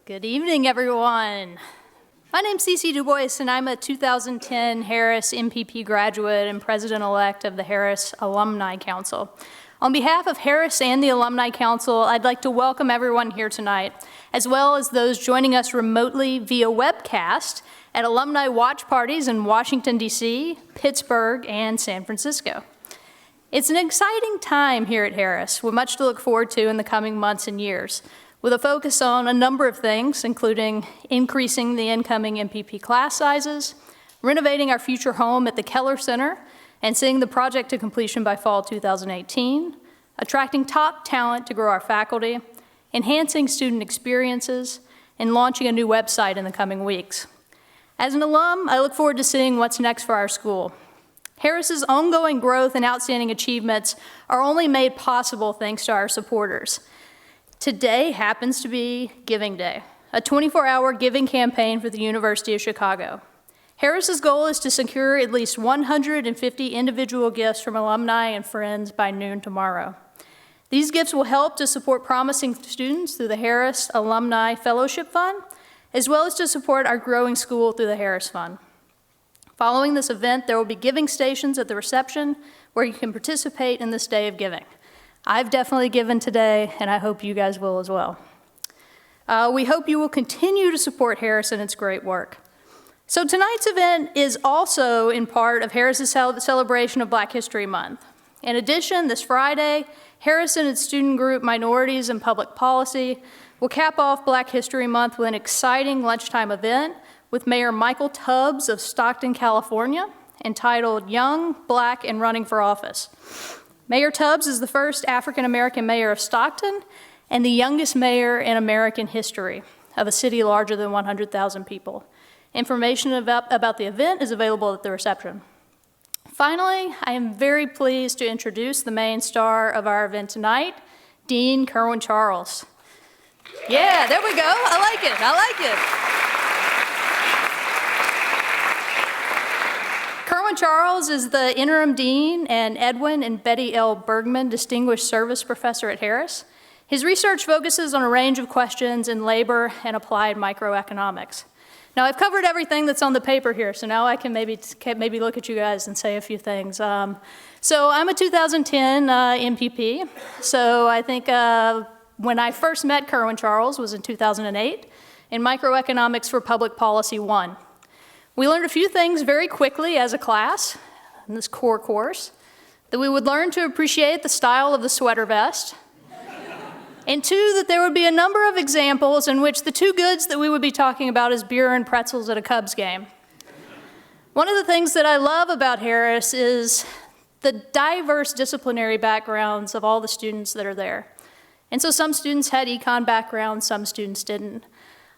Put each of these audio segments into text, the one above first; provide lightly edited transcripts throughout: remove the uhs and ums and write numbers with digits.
Good evening, everyone. My name's Cece Du Bois, and I'm a 2010 Harris MPP graduate and president-elect of the Harris Alumni Council. On behalf of Harris and the Alumni Council, I'd like to welcome everyone here tonight, as well as those joining us remotely via webcast at alumni watch parties in Washington, D.C., Pittsburgh, and San Francisco. It's an exciting time here at Harris, with much to look forward to in the coming months and years, with a focus on a number of things, including increasing the incoming MPP class sizes, renovating our future home at the Keller Center, and seeing the project to completion by fall 2018, attracting top talent to grow our faculty, enhancing student experiences, and launching a new website in the coming weeks. As an alum, I look forward to seeing what's next for our school. Harris's ongoing growth and outstanding achievements are only made possible thanks to our supporters. Today happens to be Giving Day, a 24-hour giving campaign for the University of Chicago. Harris's goal is to secure at least 150 individual gifts from alumni and friends by noon tomorrow. These gifts will help to support promising students through the Harris Alumni Fellowship Fund, as well as to support our growing school through the Harris Fund. Following this event, there will be giving stations at the reception where you can participate in this day of giving. I've definitely given today, and I hope you guys will as well. We hope you will continue to support Harris and its great work. So tonight's event is also in part of Harris's celebration of Black History Month. In addition, this Friday, Harris and its student group, Minorities in Public Policy, will cap off Black History Month with an exciting lunchtime event with Mayor Michael Tubbs of Stockton, California, entitled Young, Black, and Running for Office. Mayor Tubbs is the first African-American mayor of Stockton and the youngest mayor in American history of a city larger than 100,000 people. Information about the event is available at the reception. Finally, I am very pleased to introduce the main star of our event tonight, Dean Kerwin Charles. Yeah, there we go. I like it. I like it. Kerwin Charles is the interim dean and Edwin and Betty L. Bergman Distinguished Service Professor at Harris. His research focuses on a range of questions in labor and applied microeconomics. Now, I've covered everything that's on the paper here, so now I can maybe look at you guys and say a few things. So I'm a 2010 MPP, so I think when I first met Kerwin Charles was in 2008 in Microeconomics for Public Policy 1. We learned a few things very quickly as a class in this core course, that we would learn to appreciate the style of the sweater vest, and two, that there would be a number of examples in which the two goods that we would be talking about is beer and pretzels at a Cubs game. One of the things that I love about Harris is the diverse disciplinary backgrounds of all the students that are there. And so some students had econ backgrounds, some students didn't.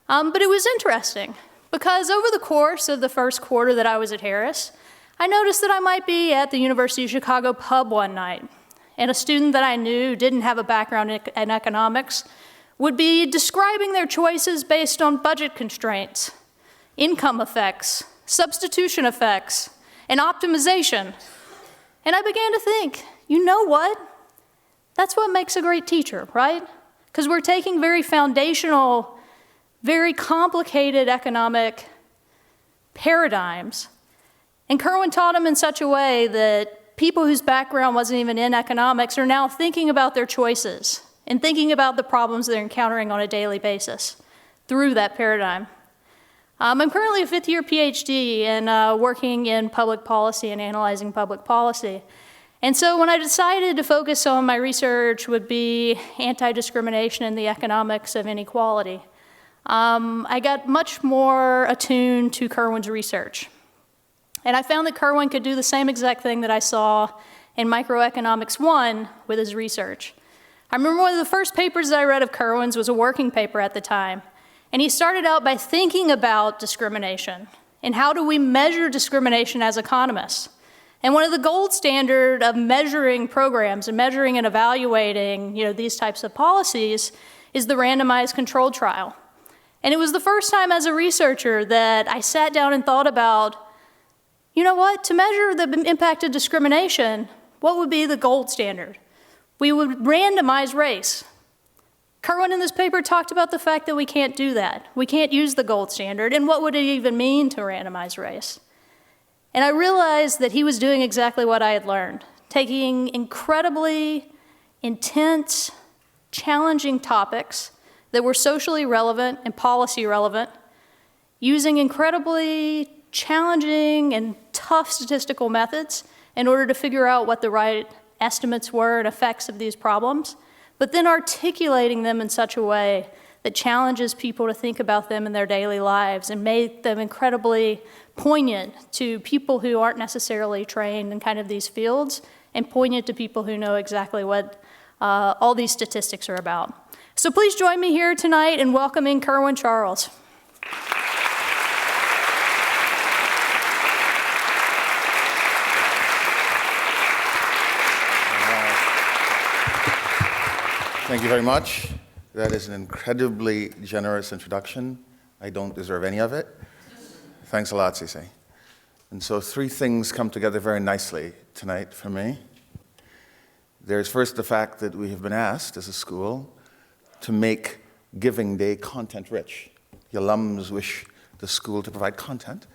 But it was interesting, because over the course of the first quarter that I was at Harris, I noticed that I might be at the University of Chicago pub one night, and a student that I knew didn't have a background in economics would be describing their choices based on budget constraints, income effects, substitution effects, and optimization. And I began to think, you know what? That's what makes a great teacher, right? Because we're taking very foundational, very complicated economic paradigms, and Kerwin taught them in such a way that people whose background wasn't even in economics are now thinking about their choices and thinking about the problems they're encountering on a daily basis through that paradigm. I'm currently a fifth-year PhD and working in public policy and analyzing public policy. And so when I decided to focus on my research would be anti-discrimination and the economics of inequality, I got much more attuned to Kerwin's research. And I found that Kerwin could do the same exact thing that I saw in Microeconomics 1 with his research. I remember one of the first papers that I read of Kerwin's was a working paper at the time. And he started out by thinking about discrimination and how do we measure discrimination as economists. And one of the gold standard of measuring programs and measuring and evaluating, these types of policies is the randomized controlled trial. And it was the first time as a researcher that I sat down and thought about, you know what, to measure the impact of discrimination, what would be the gold standard? We would randomize race. Kerwin in this paper talked about the fact that we can't do that. We can't use the gold standard, and what would it even mean to randomize race? And I realized that he was doing exactly what I had learned, taking incredibly intense, challenging topics that were socially relevant and policy relevant, using incredibly challenging and tough statistical methods in order to figure out what the right estimates were and effects of these problems, but then articulating them in such a way that challenges people to think about them in their daily lives and make them incredibly poignant to people who aren't necessarily trained in kind of these fields, and poignant to people who know exactly what all these statistics are about. So please join me here tonight in welcoming Kerwin Charles. Thank you very much. That is an incredibly generous introduction. I don't deserve any of it. Thanks a lot, Cece. And so 3 things come together very nicely tonight for me. There's first the fact that we have been asked as a school to make Giving Day content rich. The alums wish the school to provide content.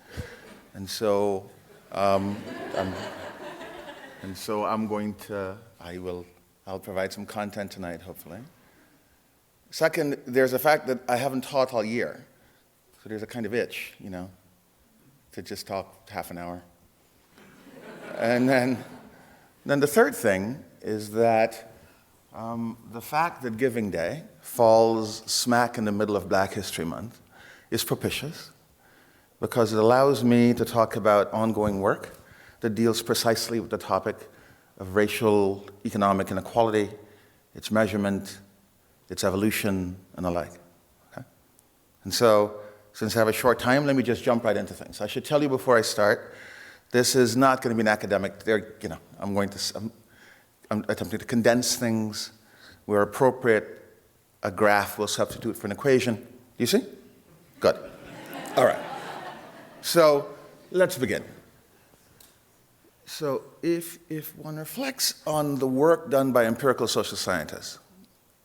And so, I'll provide some content tonight, hopefully. Second, there's a fact that I haven't taught all year. So there's a kind of itch, to just talk half an hour. And then the third thing is that the fact that Giving Day falls smack in the middle of Black History Month is propitious because it allows me to talk about ongoing work that deals precisely with the topic of racial economic inequality, its measurement, its evolution, and the like. Okay? And so, since I have a short time, let me just jump right into things. I should tell you before I start, this is not going to be an academic, I'm attempting to condense things. Where appropriate, a graph will substitute for an equation. Do you see? Good. All right. So, let's begin. So if one reflects on the work done by empirical social scientists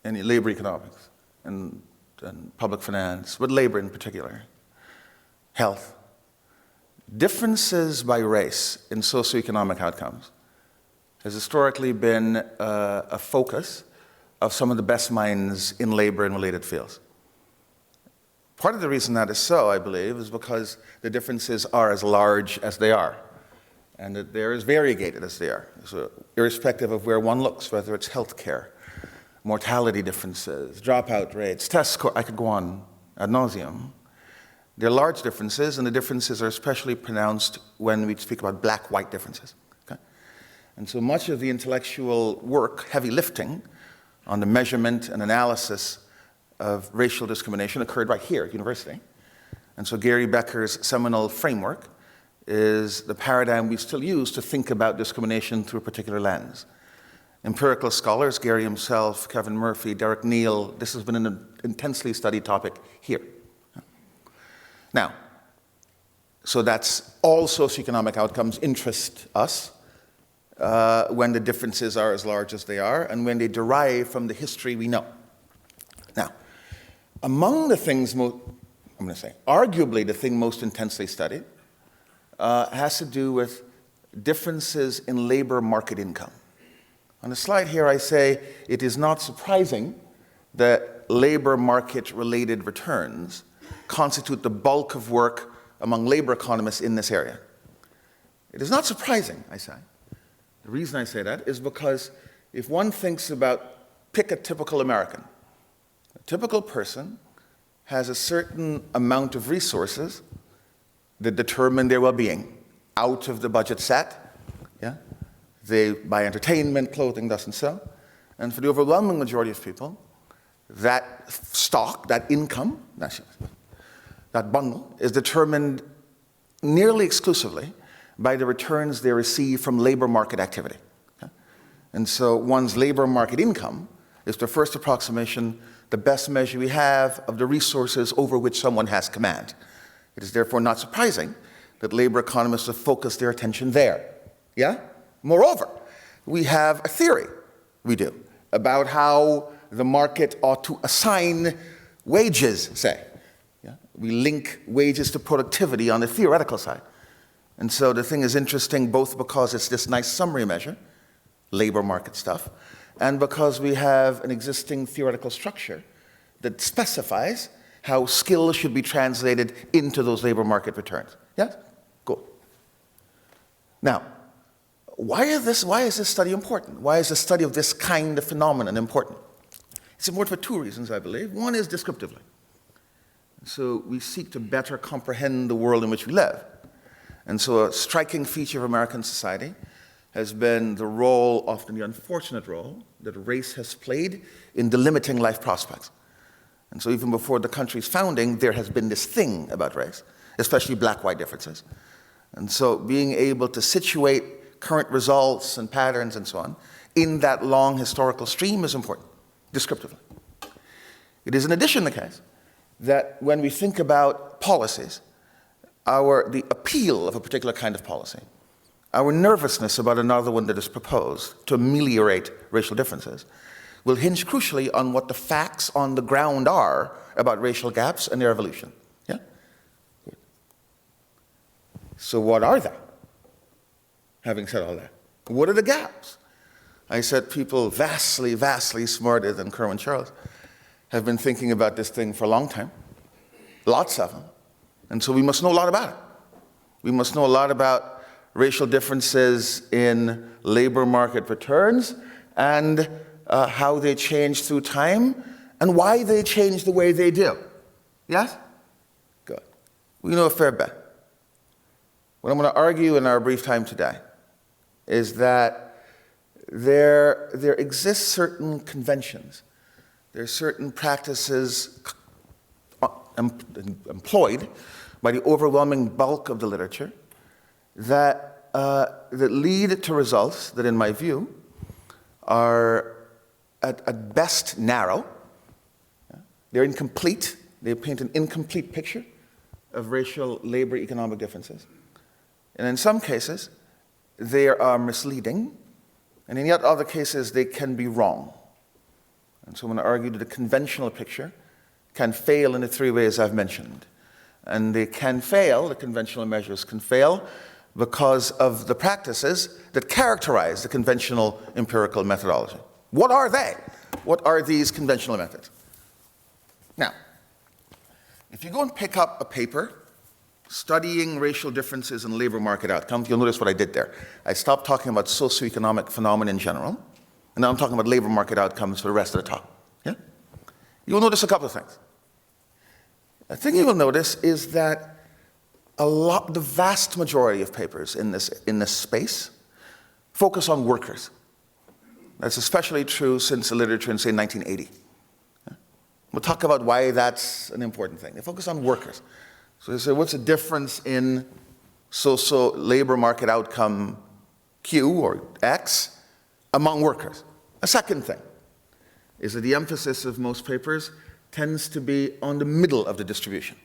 in labor economics and public finance, but labor in particular, health, differences by race in socioeconomic outcomes has historically been a focus of some of the best minds in labor and related fields. Part of the reason that is so, I believe, is because the differences are as large as they are, and that they're as variegated as they are. So irrespective of where one looks, whether it's healthcare, mortality differences, dropout rates, test score, I could go on ad nauseum. There are large differences, and the differences are especially pronounced when we speak about black-white differences. Okay? And so much of the intellectual work, heavy lifting, on the measurement and analysis of racial discrimination occurred right here at university. And so Gary Becker's seminal framework is the paradigm we still use to think about discrimination through a particular lens. Empirical scholars, Gary himself, Kevin Murphy, Derek Neal, this has been an intensely studied topic here. Now, so that's all socioeconomic outcomes interest us when the differences are as large as they are and when they derive from the history we know. Now, among the things, arguably the thing most intensely studied has to do with differences in labor market income. On the slide here, I say it is not surprising that labor market-related returns constitute the bulk of work among labor economists in this area. It is not surprising, I say. The reason I say that is because if one thinks about, pick a typical American. A typical person has a certain amount of resources that determine their well-being out of the budget set. Yeah? They buy entertainment, clothing, thus and so. And for the overwhelming majority of people, that stock, that income, that bundle is determined nearly exclusively by the returns they receive from labor market activity. Okay? And so one's labor market income is the first approximation, the best measure we have of the resources over which someone has command. It is therefore not surprising that labor economists have focused their attention there. Yeah? Moreover, we have a theory, we do, about how the market ought to assign wages, say. Yeah? We link wages to productivity on the theoretical side. And so the thing is interesting both because it's this nice summary measure, labor market stuff, and because we have an existing theoretical structure that specifies how skills should be translated into those labor market returns. Yes? Cool. Now, why is this study important? Why is the study of this kind of phenomenon important? It's important for two reasons, I believe. One is descriptively. So we seek to better comprehend the world in which we live. And so a striking feature of American society has been the role, often the unfortunate role, that race has played in delimiting life prospects. And so even before the country's founding, there has been this thing about race, especially black-white differences. And so being able to situate current results and patterns and so on in that long historical stream is important, descriptively. It is in addition the case that when we think about policies, the appeal of a particular kind of policy, our nervousness about another one that is proposed to ameliorate racial differences, will hinge crucially on what the facts on the ground are about racial gaps and their evolution. Yeah? Good. So what are they? Having said all that, what are the gaps? I said people vastly, vastly smarter than Kerwin Charles have been thinking about this thing for a long time, lots of them. And so we must know a lot about it. We must know a lot about racial differences in labor market returns and how they change through time and why they change the way they do. Yes? Good. We know a fair bit. What I'm going to argue in our brief time today is that there exist certain conventions, there are certain practices employed by the overwhelming bulk of the literature that lead to results that, in my view, are at best narrow. They're incomplete. They paint an incomplete picture of racial labor economic differences. And in some cases, they are misleading, and in yet other cases, they can be wrong. And so I'm going to argue that the conventional picture can fail in the three ways I've mentioned. And they can fail, the conventional measures can fail, because of the practices that characterize the conventional empirical methodology. What are they? What are these conventional methods? Now, if you go and pick up a paper studying racial differences in labor market outcomes, you'll notice what I did there. I stopped talking about socioeconomic phenomena in general, and now I'm talking about labor market outcomes for the rest of the talk. Yeah? You'll notice a couple of things. The thing you will notice is that the vast majority of papers in this space focus on workers. That's especially true since the literature in, say, 1980. We'll talk about why that's an important thing. They focus on workers. So they say, what's the difference in labor market outcome Q or X among workers? A second thing is that the emphasis of most papers tends to be on the middle of the distribution.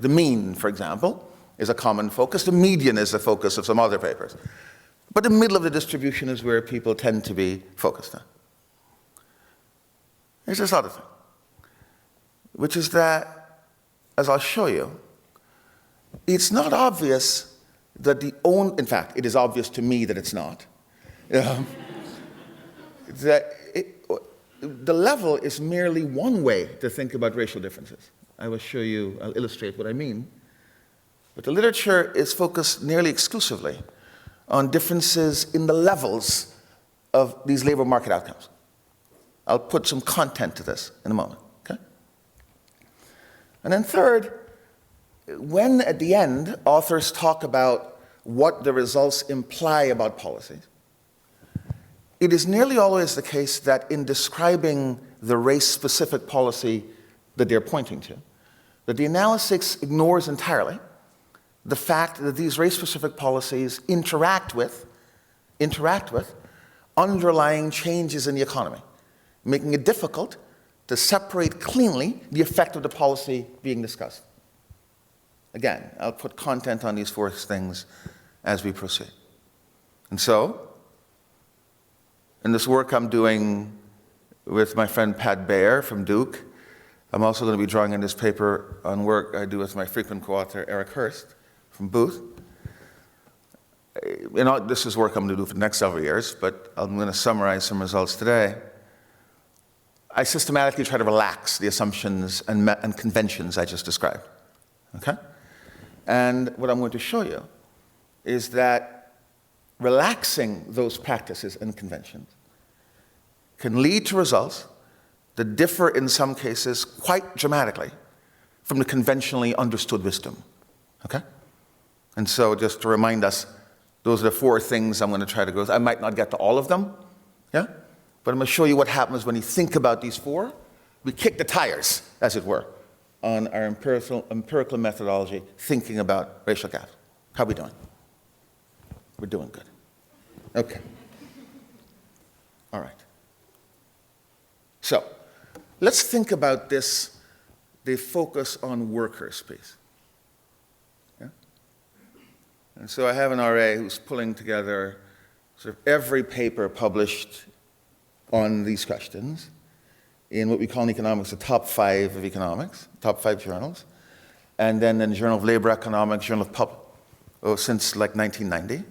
The mean, for example, is a common focus. The median is the focus of some other papers. But the middle of the distribution is where people tend to be focused on. There's this other thing, which is that, as I'll show you, it's not obvious that in fact, it is obvious to me that it's not, that the level is merely one way to think about racial differences. I'll illustrate what I mean. But the literature is focused nearly exclusively on differences in the levels of these labor market outcomes. I'll put some content to this in a moment, okay? And then third, when at the end authors talk about what the results imply about policies, it is nearly always the case that in describing the race-specific policy that they're pointing to, that the analysis ignores entirely the fact that these race-specific policies interact with underlying changes in the economy, making it difficult to separate cleanly the effect of the policy being discussed. Again, I'll put content on these four things as we proceed. And so, in this work I'm doing with my friend Pat Baer from Duke. I'm also going to be drawing in this paper on work I do with my frequent co-author Eric Hurst from Booth. This is work I'm going to do for the next several years, but I'm going to summarize some results today. I systematically try to relax the assumptions and conventions I just described, okay? And what I'm going to show you is that relaxing those practices and conventions can lead to results that differ in some cases quite dramatically from the conventionally understood wisdom, okay? And so just to remind us, those are the 4 things I'm going to try to go through. I might not get to all of them, yeah? But I'm going to show you what happens when you think about these 4. We kick the tires, as it were, on our empirical methodology thinking about racial gaps. How are we doing? We're doing good. Okay. All right. So let's think about this, the focus on workers, please. Yeah? And so I have an RA who's pulling together sort of every paper published on these questions in what we call in economics the top 5 of economics, top 5 journals, and then in the Journal of Labor Economics, Journal of since like 1990,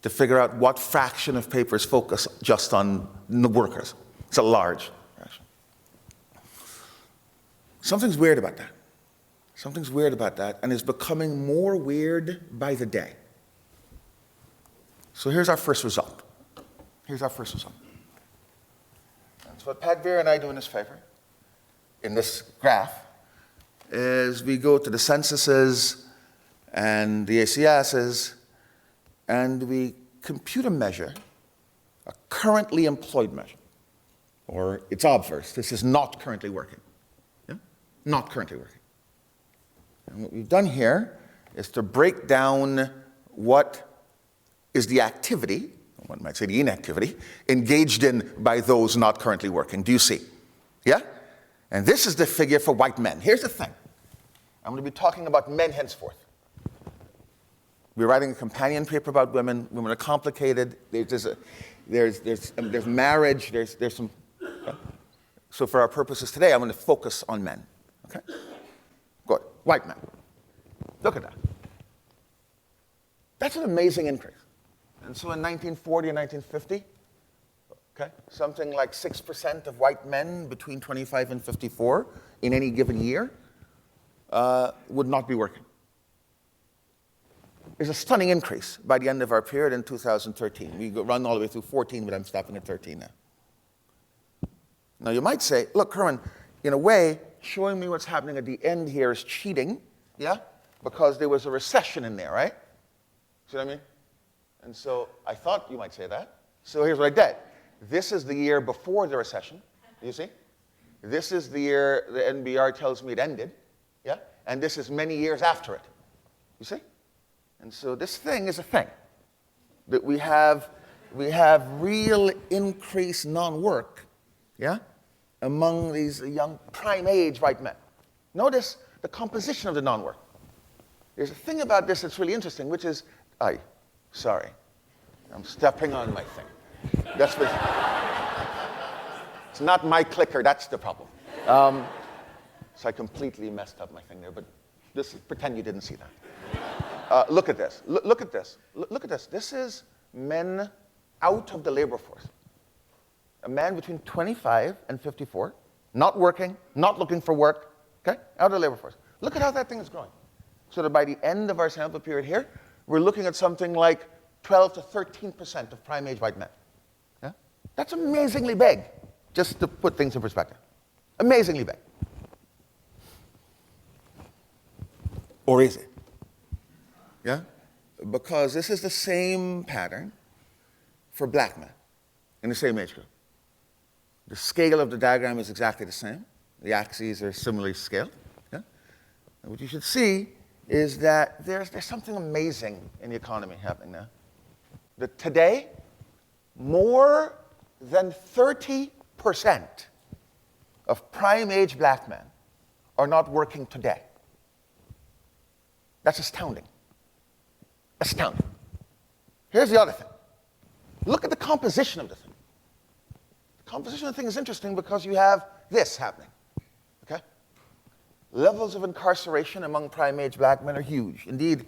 to figure out what fraction of papers focus just on the workers. It's a large fraction. Something's weird about that. Something's weird about that, and it's becoming more weird by the day. So here's our first result. Here's our first result. So what Pat Baer and I do in this paper, in this graph, is we go to the censuses and the ACSs, and we compute a measure, a currently employed measure, or its obverse. This is not currently working. Yeah? Not currently working. And what we've done here is to break down what is the activity, one might say the inactivity, engaged in by those not currently working. Do you see? Yeah? And this is the figure for white men. Here's the thing. I'm going to be talking about men henceforth. We're writing a companion paper about women. Women are complicated. There's marriage. There's some. Okay? So for our purposes today, I'm going to focus on men. Okay? Good. White men. Look at that. That's an amazing increase. And so in 1940 and 1950, okay, something like 6% of white men between 25 and 54 in any given year would not be working. There's a stunning increase by the end of our period in 2013. We run all the way through 14, but I'm stopping at 13 now. Now you might say, look, Kerwin, in a way, showing me what's happening at the end here is cheating, yeah? Because there was a recession in there, right? See what I mean? And so I thought you might say that. So here's what I did. This is the year before the recession, you see? This is the year the NBR tells me it ended, yeah? And this is many years after it, you see? And so this thing is a thing, that we have real increased non-work, yeah, among these young prime age white men. Notice the composition of the non-work. There's a thing about this that's really interesting, which is, sorry, I'm stepping on my thing. That's what, it's not my clicker, that's the problem. So I completely messed up my thing there, but pretend you didn't see that. Look at this. Look at this. Look at this. This is men out of the labor force. A man between 25 and 54, not working, not looking for work, okay? Out of the labor force. Look at how that thing is growing. So that by the end of our sample period here, we're looking at something like 12 to 13% of prime age white men. Yeah? That's amazingly big, just to put things in perspective. Amazingly big. Or is it? Yeah? Because this is the same pattern for black men in the same age group. The scale of the diagram is exactly the same. The axes are similarly scaled. Yeah? And what you should see is that there's something amazing in the economy happening now. That today, more than 30% of prime age black men are not working today. That's astounding. Astounding. Here's the other thing. Look at the composition of the thing. The composition of the thing is interesting because you have this happening. Okay? Levels of incarceration among prime-age black men are huge. Indeed,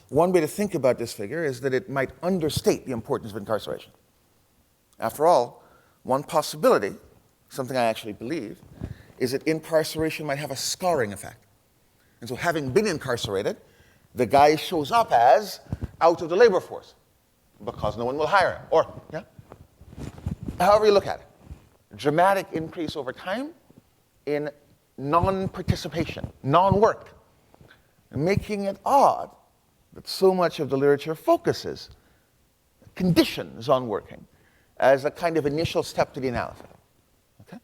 one way to think about this figure is that it might understate the importance of incarceration. After all, one possibility, something I actually believe, is that incarceration might have a scarring effect. And so having been incarcerated, the guy shows up as out of the labor force because no one will hire him. Or, yeah? However you look at it, dramatic increase over time in non-participation, non-work, making it odd that so much of the literature focuses conditions on working as a kind of initial step to the analysis. Okay?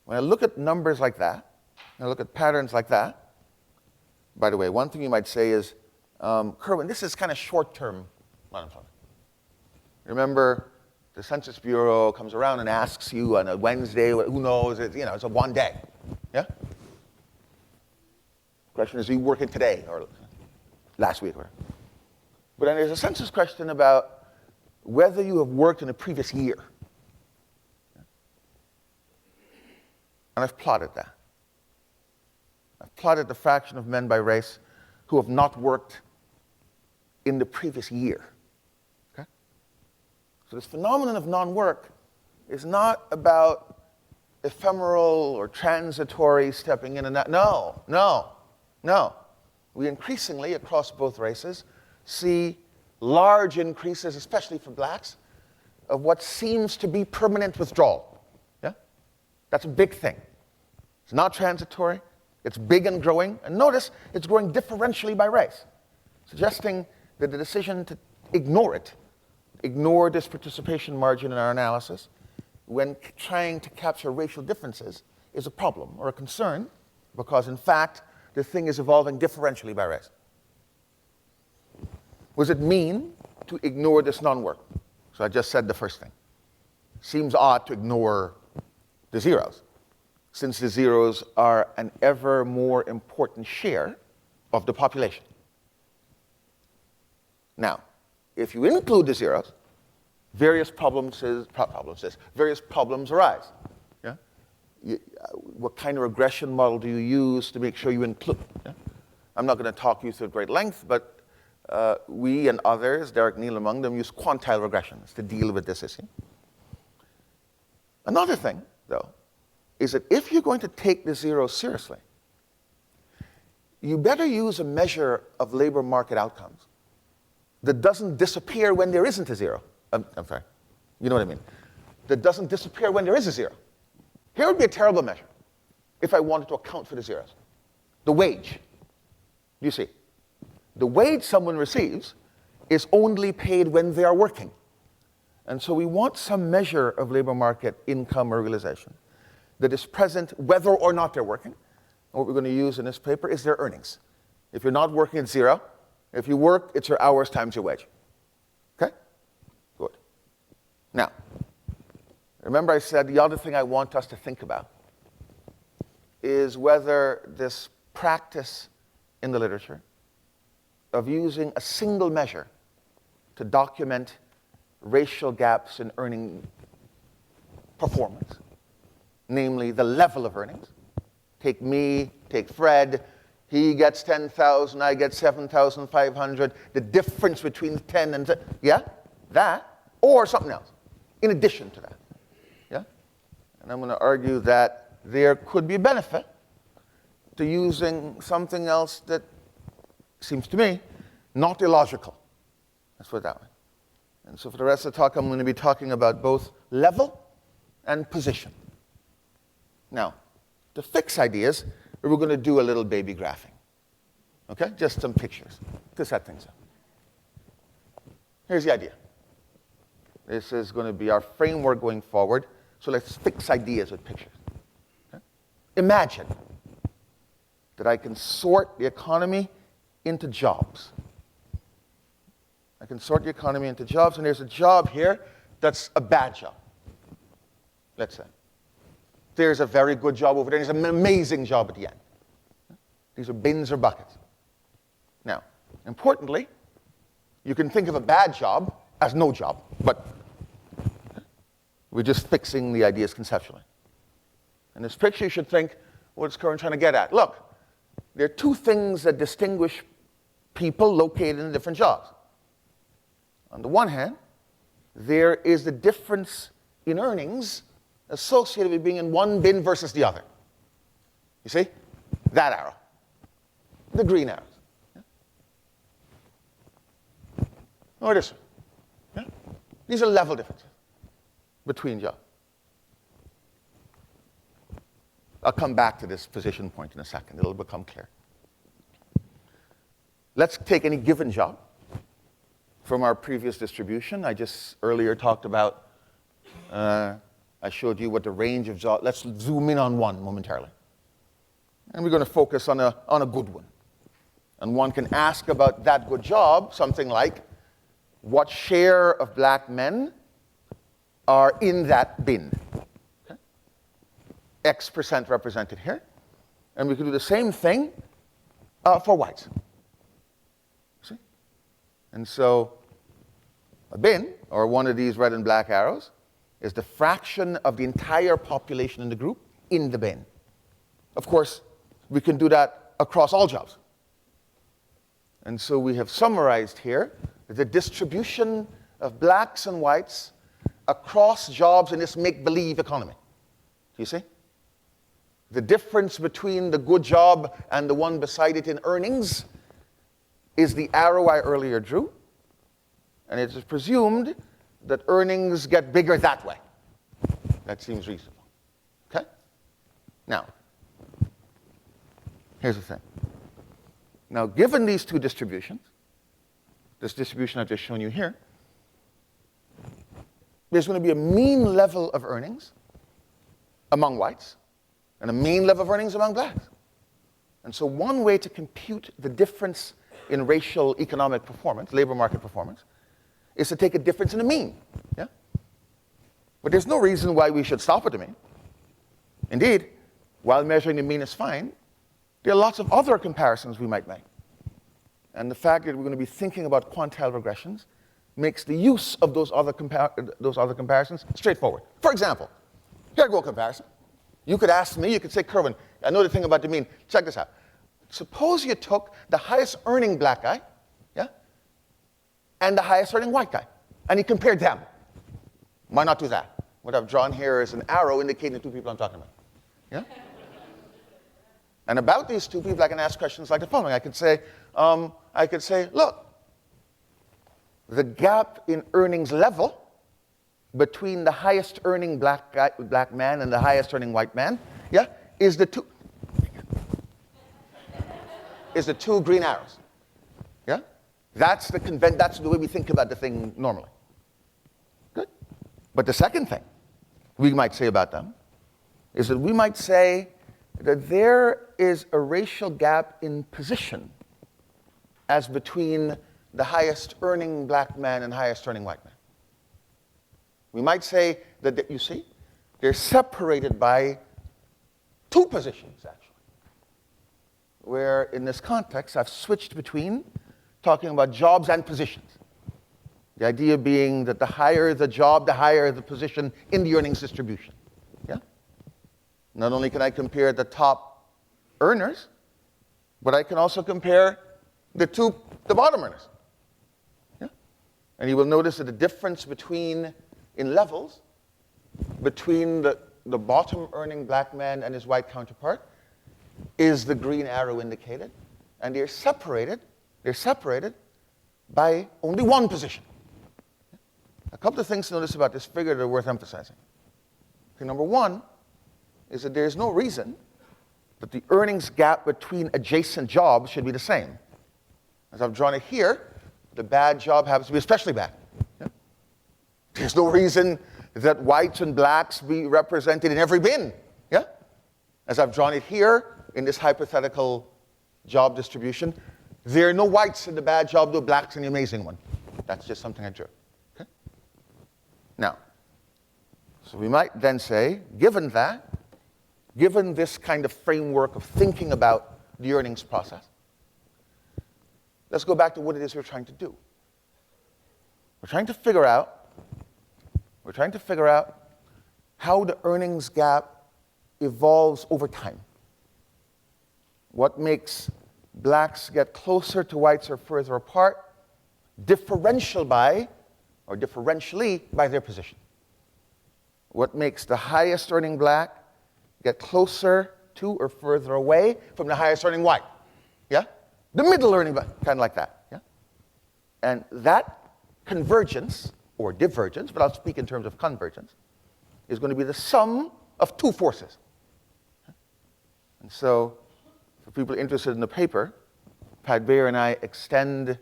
When I look at numbers like that, and I look at patterns like that, by the way, one thing you might say is, Kerwin, this is kind of short-term unemployment. Remember, the Census Bureau comes around and asks you on a Wednesday, who knows, it's a one day. Yeah? The question is, are you working today or last week? But then there's a census question about whether you have worked in a previous year. And I've plotted that. I've plotted the fraction of men by race who have not worked in the previous year. Okay? So this phenomenon of non-work is not about ephemeral or transitory stepping in and out. No. We increasingly, across both races, see large increases, especially for blacks, of what seems to be permanent withdrawal. Yeah? That's a big thing. It's not transitory. It's big and growing. And notice, it's growing differentially by race, suggesting that the decision to ignore this participation margin in our analysis, when trying to capture racial differences, is a problem or a concern, because in fact, the thing is evolving differentially by race. Was it mean to ignore this non-work? So I just said the first thing. Seems odd to ignore the zeros, since the zeros are an ever more important share of the population. Now, if you include the zeros, various problems arise. Yeah? What kind of regression model do you use to make sure you include? Yeah? I'm not going to talk you through at great length, but we and others, Derek Neal among them, use quantile regressions to deal with this issue. Another thing, though, is that if you're going to take the zeros seriously, you better use a measure of labor market outcomes that doesn't disappear when there isn't a zero. I'm sorry, you know what I mean. That doesn't disappear when there is a zero. Here would be a terrible measure if I wanted to account for the zeros. The wage. You see, the wage someone receives is only paid when they are working. And so we want some measure of labor market income or realization that is present whether or not they're working. And what we're going to use in this paper is their earnings. If you're not working, it's zero. If you work, it's your hours times your wage. Okay? Good. Now, remember I said the other thing I want us to think about is whether this practice in the literature of using a single measure to document racial gaps in earning performance, namely the level of earnings. Take me, take Fred, he gets 10,000, I get 7,500, the difference between 10 and, yeah, that, or something else, in addition to that, yeah? And I'm going to argue that there could be a benefit to using something else that seems to me not illogical. Let's put it that way. And so for the rest of the talk, I'm going to be talking about both level and position. Now, to fix ideas, we're going to do a little baby graphing. Okay? Just some pictures to set things up. Here's the idea. This is going to be our framework going forward. So let's fix ideas with pictures. Okay? Imagine that I can sort the economy into jobs. I can sort the economy into jobs, and there's a job here that's a bad job, let's say. There's a very good job over there. There's an amazing job at the end. These are bins or buckets. Now, importantly, you can think of a bad job as no job, but We're just fixing the ideas conceptually. In this picture, you should think, what's Kerwin trying to get at? Look, there are two things that distinguish people located in different jobs. On the one hand, there is the difference in earnings associated with being in one bin versus the other. You see? That arrow. The green arrows. Yeah? Or this one. Yeah? These are level differences between jobs. I'll come back to this position point in a second. It'll become clear. Let's take any given job from our previous distribution. I just earlier talked about, I showed you what the range of jobs. Let's zoom in on one momentarily. And we're going to focus on a good one. And one can ask about that good job, something like, what share of black men are in that bin? Okay. X% represented here. And we can do the same thing for whites. See? And so a bin, or one of these red and black arrows, is the fraction of the entire population in the group in the bin. Of course, we can do that across all jobs. And so we have summarized here the distribution of blacks and whites across jobs in this make-believe economy. Do you see? The difference between the good job and the one beside it in earnings is the arrow I earlier drew. And it is presumed that earnings get bigger that way. That seems reasonable. Okay? Now, here's the thing. Now, given these two distributions, this distribution I've just shown you here, there's going to be a mean level of earnings among whites and a mean level of earnings among blacks. And so one way to compute the difference in racial economic performance, labor market performance, is to take a difference in the mean. Yeah? But there's no reason why we should stop at the mean. Indeed, while measuring the mean is fine, there are lots of other comparisons we might make. And the fact that we're going to be thinking about quantile regressions makes the use of those other comparisons straightforward. For example, here I go a comparison. You could ask me, you could say, Kerwin, I know the thing about the mean. Check this out. Suppose you took the highest earning black guy, yeah, and the highest earning white guy, and you compared them. Why not do that? What I've drawn here is an arrow indicating the two people I'm talking about. Yeah? And about these two people, I can ask questions like the following. I could say, look, the gap in earnings level between the highest earning black man and the highest earning white man, yeah, is the two green arrows. Yeah? That's the way we think about the thing normally. Good. But the second thing we might say about them is that we might say that there is a racial gap in position as between the highest earning black man and highest earning white man. We might say that you see, they're separated by two positions, actually. Where in this context, I've switched between talking about jobs and positions. The idea being that the higher the job, the higher the position in the earnings distribution. Yeah? Not only can I compare the top earners, but I can also compare the bottom earners. Yeah? And you will notice that the difference in levels between the bottom earning black man and his white counterpart is the green arrow indicated. And they're separated by only one position. A couple of things to notice about this figure that are worth emphasizing. Okay, number one is that there's no reason that the earnings gap between adjacent jobs should be the same. As I've drawn it here, the bad job happens to be especially bad. Yeah? There's no reason that whites and blacks be represented in every bin. Yeah? As I've drawn it here in this hypothetical job distribution, there are no whites in the bad job, no blacks in the amazing one. That's just something I drew. Okay? Now, so we might then say, given this kind of framework of thinking about the earnings process, let's go back to what it is we're trying to do. We're trying to figure out how the earnings gap evolves over time. What makes blacks get closer to whites or further apart, differentially by their position. What makes the highest earning black get closer to or further away from the highest earning white? Yeah? The middle earning black, kind of like that. Yeah? And that convergence, or divergence, but I'll speak in terms of convergence, is going to be the sum of two forces. And so, for people interested in the paper, Pat Bayer and I extend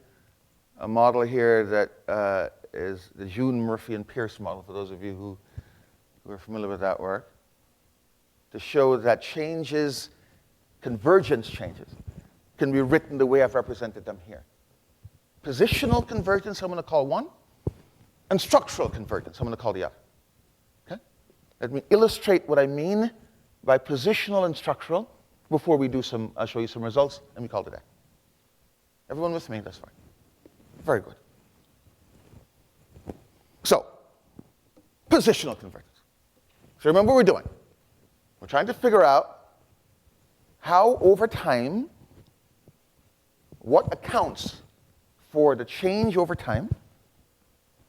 a model here that is the June, Murphy, and Pierce model, for those of you who are familiar with that work, to show that changes, convergence changes, can be written the way I've represented them here. Positional convergence, I'm going to call one, and structural convergence, I'm going to call the other. Okay? Let me illustrate what I mean by positional and structural before we do some, I'll show you some results, and we call it a day. Everyone with me? That's fine. Very good. So, positional convergence. So remember what we're doing. We're trying to figure out how, over time, what accounts for the change over time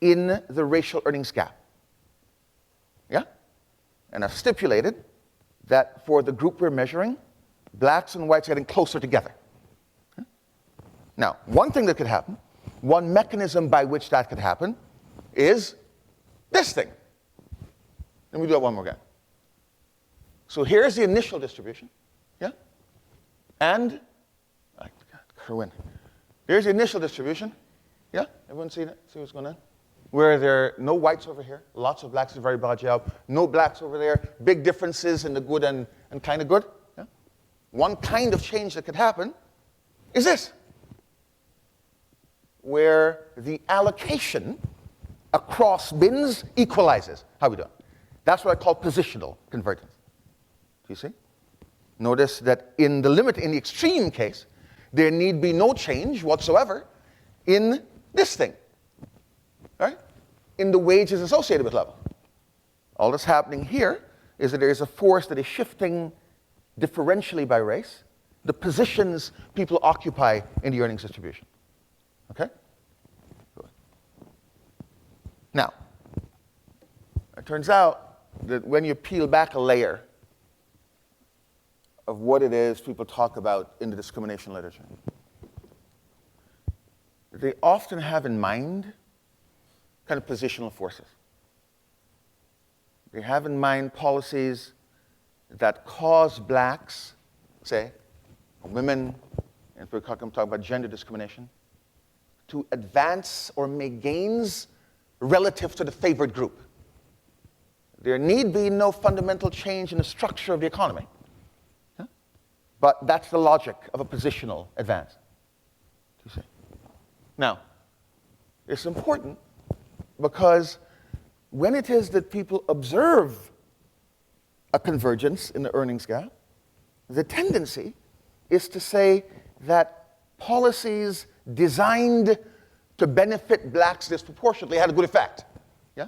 in the racial earnings gap. Yeah? And I've stipulated that for the group we're measuring, blacks and whites are getting closer together. Okay? Now, one thing that could happen, one mechanism by which that could happen, is this thing. Let me do that one more again. So here's the initial distribution. Yeah? And, Kerwin. Here's the initial distribution. Yeah? Everyone see that? See what's going on? Where there are no whites over here, lots of blacks, a very bad job, no blacks over there, big differences in the good and kind of good. Yeah? One kind of change that could happen is this, where the allocation across bins equalizes. How we doing? That's what I call positional convergence. Do you see? Notice that in the extreme case, there need be no change whatsoever in this thing, right? In the wages associated with level. All that's happening here is that there is a force that is shifting differentially by race, the positions people occupy in the earnings distribution. Okay? Good. Now, it turns out that when you peel back a layer of what it is people talk about in the discrimination literature, they often have in mind kind of positional forces. They have in mind policies that cause blacks, say, or women, and we're talking about gender discrimination, to advance or make gains relative to the favored group. There need be no fundamental change in the structure of the economy. Yeah? But that's the logic of a positional advance. You see? Now, it's important because when it is that people observe a convergence in the earnings gap, the tendency is to say that policies designed to benefit blacks disproportionately had a good effect. Yeah?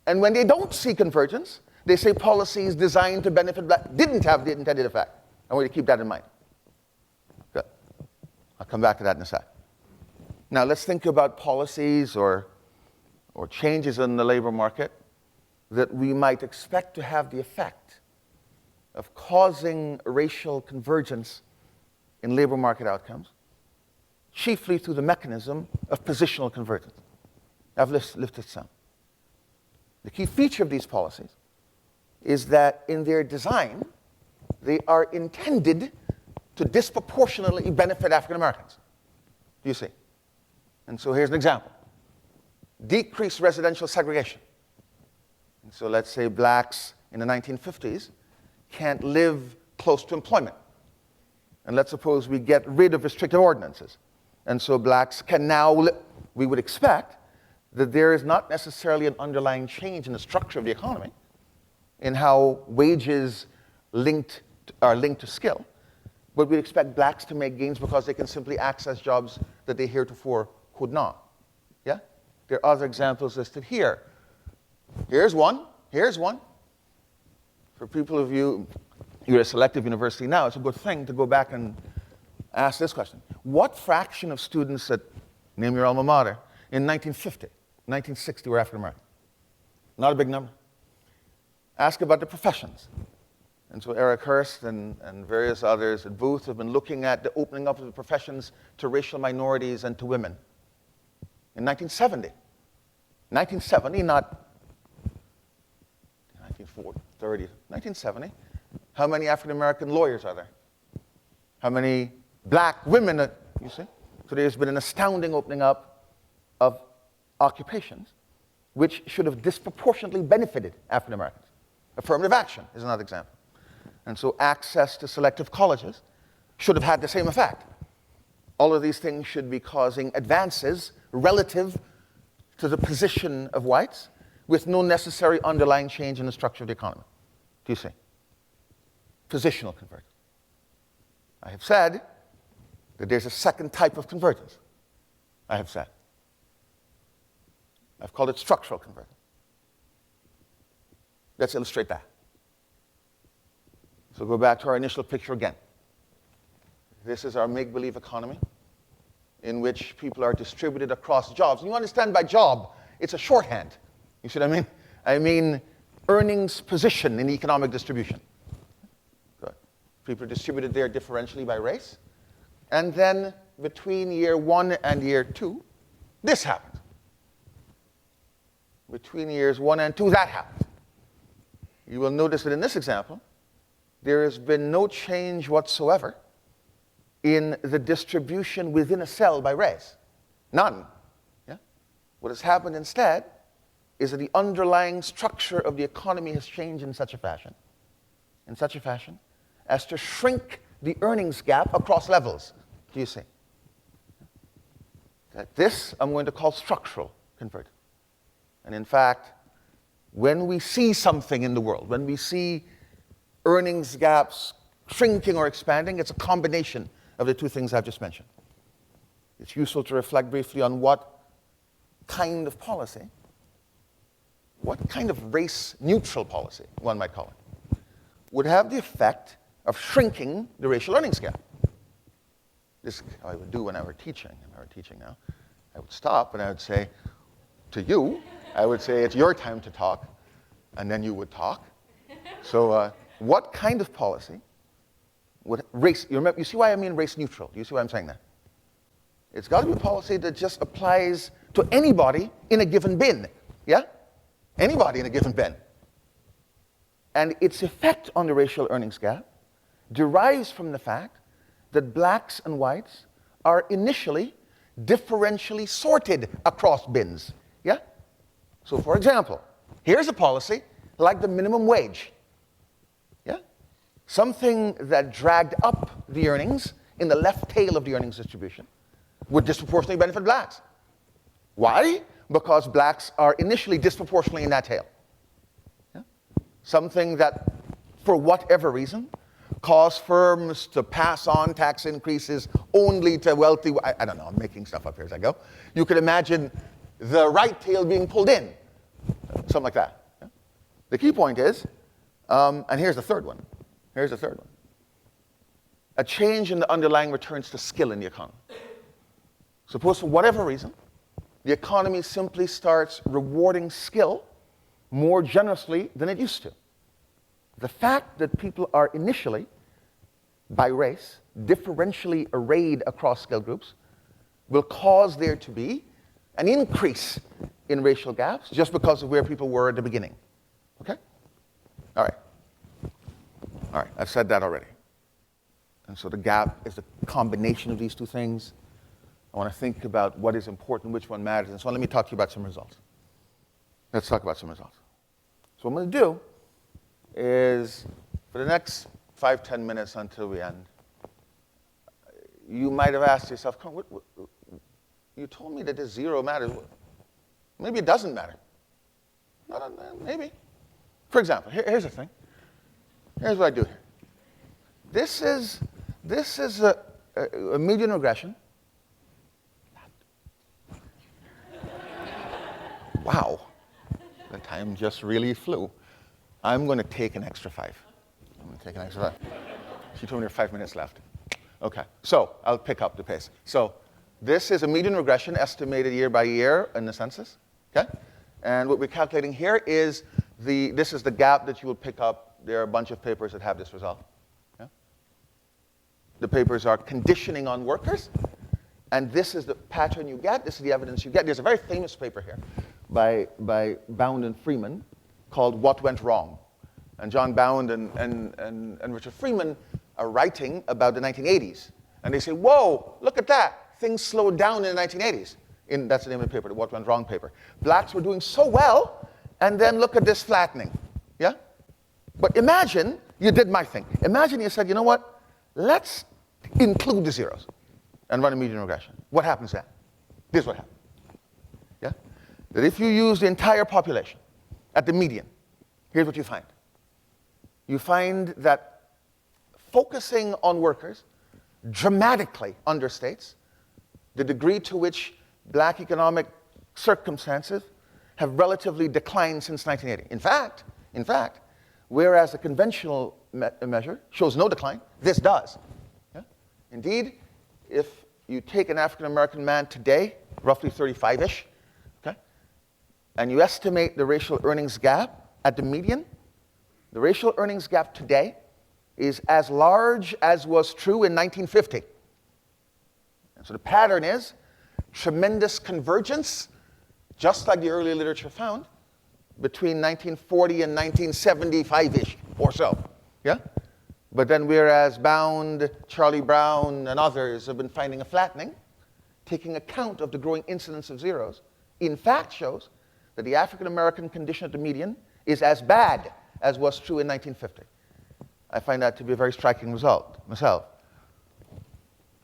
And when they don't see convergence, they say policies designed to benefit blacks didn't have the intended effect. I want you to keep that in mind. Good. I'll come back to that in a sec. Now let's think about policies or changes in the labor market that we might expect to have the effect of causing racial convergence in labor market outcomes, chiefly through the mechanism of positional convergence. I've listed some. The key feature of these policies is that in their design, they are intended to disproportionately benefit African Americans. Do you see? And so here's an example. Decrease residential segregation. And so let's say blacks in the 1950s can't live close to employment. And let's suppose we get rid of restrictive ordinances. And so blacks can now we would expect that there is not necessarily an underlying change in the structure of the economy, in how wages are linked to skill, but we expect blacks to make gains because they can simply access jobs that they heretofore could not. Yeah? There are other examples listed here. Here's one. For people of you, you're at a selective university now, it's a good thing to go back and ask this question. What fraction of students at, name your alma mater, in 1950, 1960 were African American? Not a big number. Ask about the professions. And so Eric Hurst and various others at Booth have been looking at the opening up of the professions to racial minorities and to women. In 1970. 1970, not 1930, 1970. How many African American lawyers are there? How many black women, you see? So there's been an astounding opening up of occupations which should have disproportionately benefited African Americans. Affirmative action is another example. And so access to selective colleges should have had the same effect. All of these things should be causing advances relative to the position of whites with no necessary underlying change in the structure of the economy. Do you see? Positional convergence. I have said that there's a second type of convergence. I have said. I've called it structural convergence. Let's illustrate that. So go back to our initial picture again. This is our make-believe economy in which people are distributed across jobs. And you understand by job, it's a shorthand. You see what I mean? I mean earnings position in economic distribution. Good. People are distributed there differentially by race. And then between year 1 and year 2, this happens. Between years 1 and 2, that happens. You will notice that in this example, there has been no change whatsoever in the distribution within a cell by race. None. Yeah? What has happened instead is that the underlying structure of the economy has changed in such a fashion as to shrink the earnings gap across levels. Do you see? This I'm going to call structural convergence. And in fact, when we see something in the world, when we see earnings gaps shrinking or expanding, it's a combination of the two things I've just mentioned. It's useful to reflect briefly on what kind of policy, what kind of race-neutral policy, one might call it, would have the effect of shrinking the racial earnings gap. This is how I would do when I were teaching. If I were teaching now, I would stop and I would say to you, I would say, it's your time to talk, and then you would talk. So what kind of policy would race, you see why I mean race neutral? Do you see why I'm saying that? It's got to be a policy that just applies to anybody in a given bin, yeah? Anybody in a given bin. And its effect on the racial earnings gap derives from the fact that blacks and whites are initially differentially sorted across bins, yeah? So for example, here's a policy like the minimum wage. Yeah? Something that dragged up the earnings in the left tail of the earnings distribution would disproportionately benefit blacks. Why? Because blacks are initially disproportionately in that tail. Yeah? Something that, for whatever reason, caused firms to pass on tax increases only to wealthy, I don't know, I'm making stuff up here as I go. You could imagine the right tail being pulled in, something like that. Yeah? The key point is, and here's the third one. Here's the third one. A change in the underlying returns to skill in the economy. Suppose for whatever reason, the economy simply starts rewarding skill more generously than it used to. The fact that people are initially, by race, differentially arrayed across skill groups will cause there to be an increase in racial gaps just because of where people were at the beginning. Okay? All right. All right, I've said that already. And so the gap is the combination of these two things. I want to think about what is important, which one matters. And so let me talk to you about some results. Let's talk about some results. So what I'm going to do is, for the next 5-10 minutes until we end, you might have asked yourself, you told me that this zero matters. Maybe it doesn't matter. Maybe. For example, here's the thing. Here's what I do here. This is a median regression. Wow. The time just really flew. I'm going to take an extra 5. I'm going to take an extra 5. She told me there are 5 minutes left. Okay, so I'll pick up the pace. So this is a median regression estimated year by year in the census. Okay? And what we're calculating here is this is the gap that you will pick up. There are a bunch of papers that have this result. Okay? The papers are conditioning on workers. And this is the pattern you get. This is the evidence you get. There's a very famous paper here by Bound and Freeman called What Went Wrong. And John Bound and Richard Freeman are writing about the 1980s. And they say, whoa, look at that. Things slowed down in the 1980s. That's the name of the paper, the What Went Wrong paper. Blacks were doing so well, and then look at this flattening. Yeah? But imagine you did my thing. Imagine you said, you know what? Let's include the zeros and run a median regression. What happens then? This is what happens. Yeah? That if you use the entire population at the median, here's what you find. You find that focusing on workers dramatically understates the degree to which black economic circumstances have relatively declined since 1980. In fact, whereas the conventional measure shows no decline, this does. Yeah? Indeed, if you take an African-American man today, roughly 35-ish, okay, and you estimate the racial earnings gap at the median, the racial earnings gap today is as large as was true in 1950. And so the pattern is tremendous convergence, just like the early literature found, between 1940 and 1975-ish or so. Yeah? But then whereas Bound, Charlie Brown, and others have been finding a flattening, taking account of the growing incidence of zeros, in fact shows that the African-American condition at the median is as bad as was true in 1950. I find that to be a very striking result myself.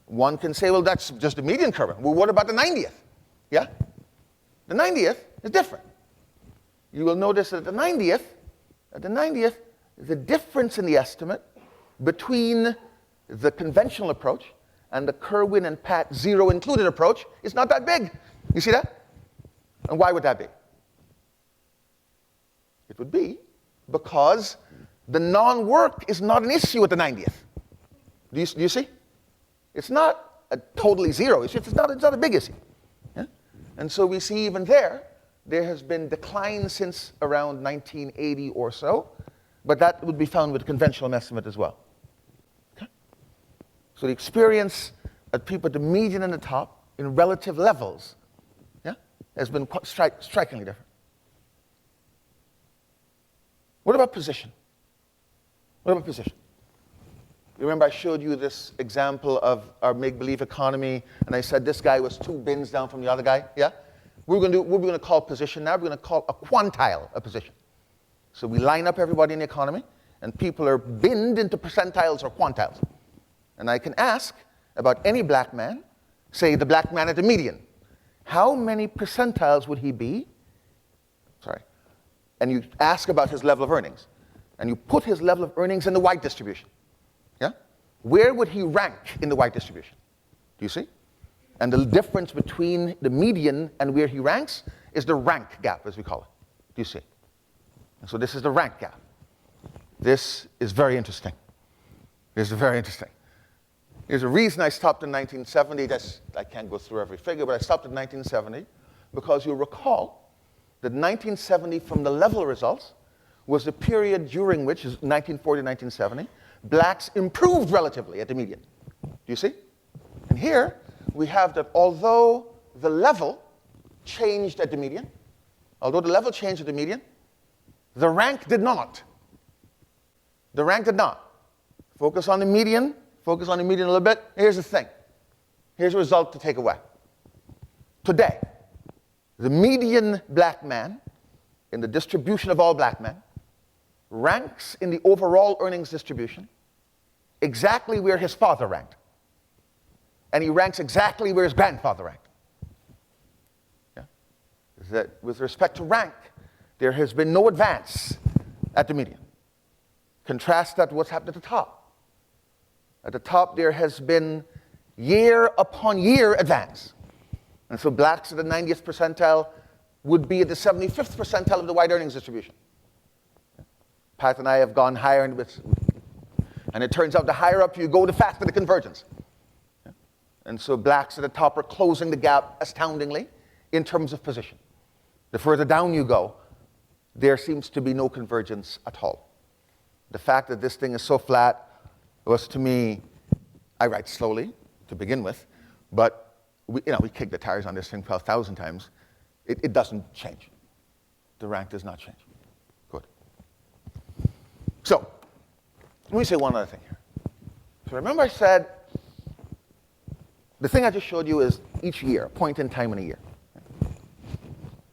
One can say, well, that's just the median curve. Well, what about the 90th? Yeah? The 90th is different. You will notice that at the 90th, the difference in the estimate between the conventional approach and the Kerwin and Pat zero included approach is not that big. You see that? And why would that be? It would be because the non-work is not an issue at the 90th. Do you see? It's not a totally zero issue. It's not a big issue. Yeah? And so we see even there has been decline since around 1980 or so, but that would be found with a conventional estimate as well. Okay? So the experience of people at the median and the top in relative levels, yeah, has been quite strikingly different. What about position? What about position? You remember I showed you this example of our make-believe economy, and I said this guy was 2 bins down from the other guy, yeah? What we're going to call position now, we're going to call a quantile a position. So we line up everybody in the economy, and people are binned into percentiles or quantiles. And I can ask about any black man, say the black man at the median, how many percentiles would he be? Sorry. And you ask about his level of earnings. And you put his level of earnings in the white distribution. Yeah? Where would he rank in the white distribution? Do you see? And the difference between the median and where he ranks is the rank gap, as we call it. Do you see? And so this is the rank gap. This is very interesting. This is very interesting. There's a reason I stopped in 1970. I can't go through every figure, but I stopped in 1970 because you'll recall that 1970, from the level results, was the period during which, 1940 to 1970, blacks improved relatively at the median. Do you see? And here, we have that although the level changed at the median, the rank did not. The rank did not. Focus on the median a little bit. Here's the thing. Here's a result to take away. Today, the median black man in the distribution of all black men ranks in the overall earnings distribution exactly where his father ranked. And he ranks exactly where his grandfather ranked. Yeah? That with respect to rank, there has been no advance at the median. Contrast that with what's happened at the top. At the top, there has been year upon year advance. And so blacks at the 90th percentile would be at the 75th percentile of the white earnings distribution. Pat and I have gone higher, and it turns out the higher up you go, the faster the convergence. And so blacks at the top are closing the gap astoundingly in terms of position. The further down you go, there seems to be no convergence at all. The fact that this thing is so flat was, to me, I write slowly to begin with, but we kick the tires on this thing 12,000 times. It doesn't change. The rank does not change. Good. So, let me say one other thing here. So remember I said, the thing I just showed you is each year, a point in time in a year.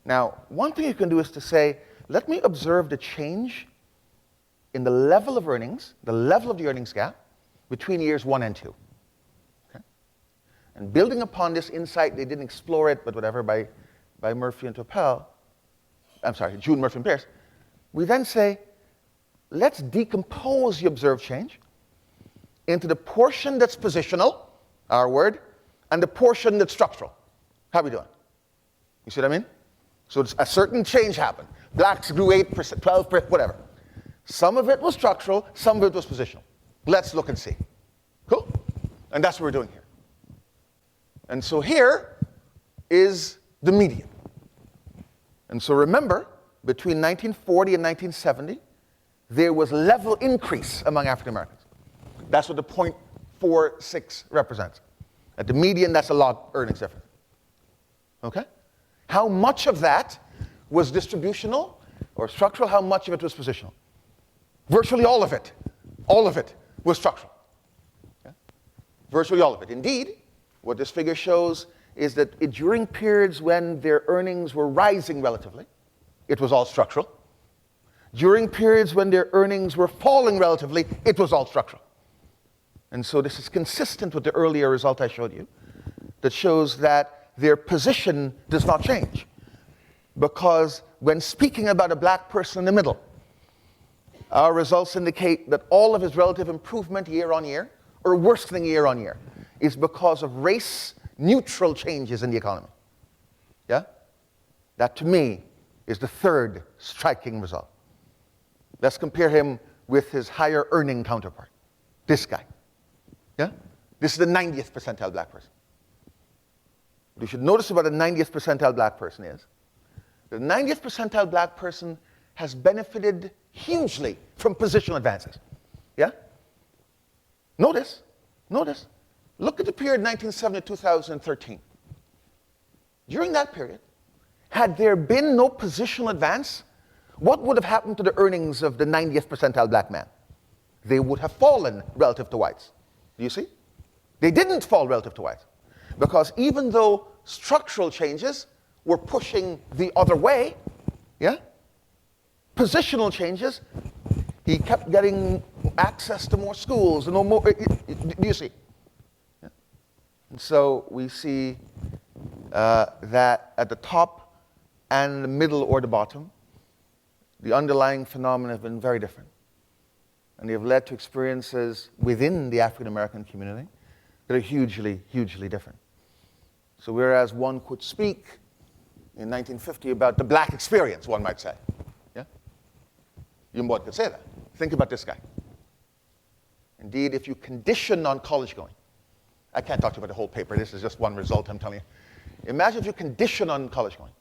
Now, one thing you can do is to say, let me observe the change in the level of earnings, the level of the earnings gap, between years 1 and 2. Okay? And building upon this insight, they didn't explore it, but whatever, by Murphy and Topel, June, Murphy, and Pierce, we then say, let's decompose the observed change into the portion that's positional, our word, and the portion that's structural. How are we doing? You see what I mean? So a certain change happened. Blacks grew 8%, 12%, whatever. Some of it was structural, some of it was positional. Let's look and see. Cool? And that's what we're doing here. And so here is the median. And so remember, between 1940 and 1970, there was level increase among African Americans. That's what the 0.46 represents. At the median, that's a lot earnings difference. Okay? How much of that was distributional or structural? How much of it was positional? Virtually all of it. All of it was structural. Okay? Virtually all of it. Indeed, what this figure shows is that during periods when their earnings were rising relatively, it was all structural. During periods when their earnings were falling relatively, it was all structural. And so this is consistent with the earlier result I showed you that shows that their position does not change. Because when speaking about a black person in the middle, our results indicate that all of his relative improvement year on year, or worsening year on year, is because of race-neutral changes in the economy. Yeah? That, to me, is the third striking result. Let's compare him with his higher earning counterpart, this guy. Yeah? This is the 90th percentile black person. What you should notice about a 90th percentile black person is the 90th percentile black person has benefited hugely from positional advances. Yeah? Notice. Look at the period 1970 to 2013. During that period, had there been no positional advance, what would have happened to the earnings of the 90th percentile black man? They would have fallen relative to whites. Do you see? They didn't fall relative to whites. Because even though structural changes were pushing the other way, yeah? Positional changes, he kept getting access to more schools and more. Do you see? Yeah. And so we see that at the top and the middle or the bottom, the underlying phenomena have been very different. And they have led to experiences within the African American community that are hugely, hugely different. So whereas one could speak in 1950 about the black experience, one might say, yeah? One could say that. Think about this guy. Indeed, if you condition on college going, I can't talk to you about the whole paper, this is just one result I'm telling you. Imagine if you condition on college going.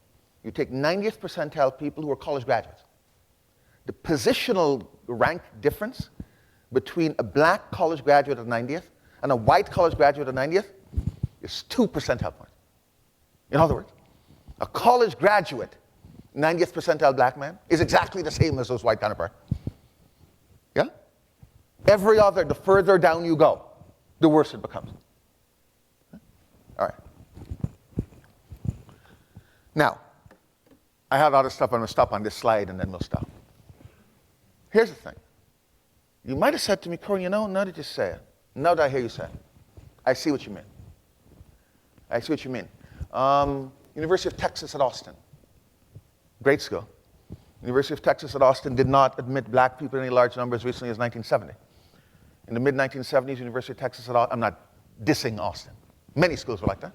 You take 90th percentile people who are college graduates. The positional rank difference between a black college graduate at 90th and a white college graduate at 90th is 2 percentile points. In other words, a college graduate, 90th percentile black man, is exactly the same as those white counterparts. Yeah? Every other, the further down you go, the worse it becomes. All right. Now, I have other stuff. I'm going to stop on this slide and then we'll stop. Here's the thing. You might have said to me, Kerwin, now that you say it, now that I hear you say it, I see what you mean. I see what you mean. University of Texas at Austin. Great school. University of Texas at Austin did not admit black people in any large numbers recently as 1970. In the mid-1970s, University of Texas at Austin, I'm not dissing Austin. Many schools were like that.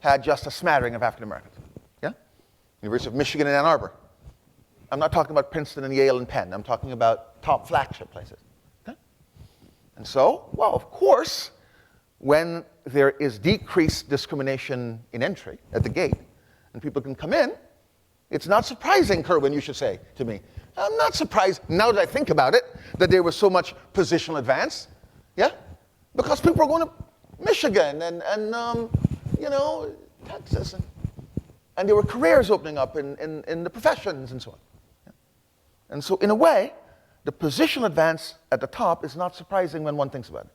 Had just a smattering of African Americans. Yeah? University of Michigan in Ann Arbor. I'm not talking about Princeton and Yale and Penn. I'm talking about top flagship places. Okay? And so, well, of course, when there is decreased discrimination in entry at the gate, and people can come in, it's not surprising, Kerwin, you should say to me. I'm not surprised, now that I think about it, that there was so much positional advance. Yeah? Because people are going to Michigan and Texas. And there were careers opening up in the professions and so on. Yeah? And so, in a way, the positional advance at the top is not surprising when one thinks about it.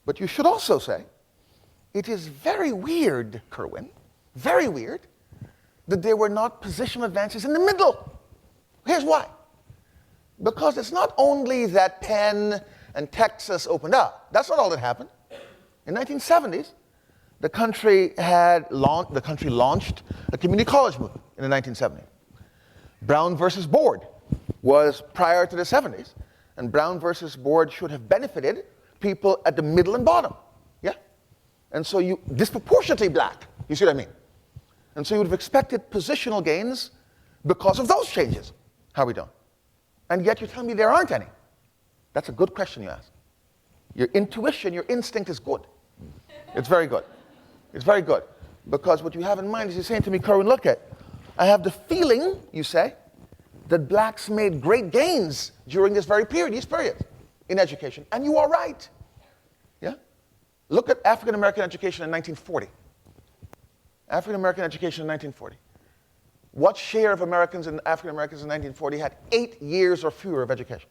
But you should also say, it is very weird, Kerwin, very weird, that there were not positional advances in the middle. Here's why. Because it's not only that Penn and Texas opened up. That's not all that happened. In the 1970s, the country launched a community college movement in the 1970s. Brown versus Board was prior to the 70s, and Brown versus Board should have benefited people at the middle and bottom. Yeah? And so you disproportionately black. You see what I mean? And so you would have expected positional gains because of those changes. How are we doing? And yet you're telling me there aren't any. That's a good question you ask. Your intuition, your instinct is good. It's very good. It's very good. Because what you have in mind is you're saying to me, Kerwin, look at, I have the feeling, you say, that blacks made great gains during this very period, these periods, in education. And you are right. Yeah? Look at African American education in 1940. African American education in 1940. What share of Americans and African Americans in 1940 had 8 years or fewer of education?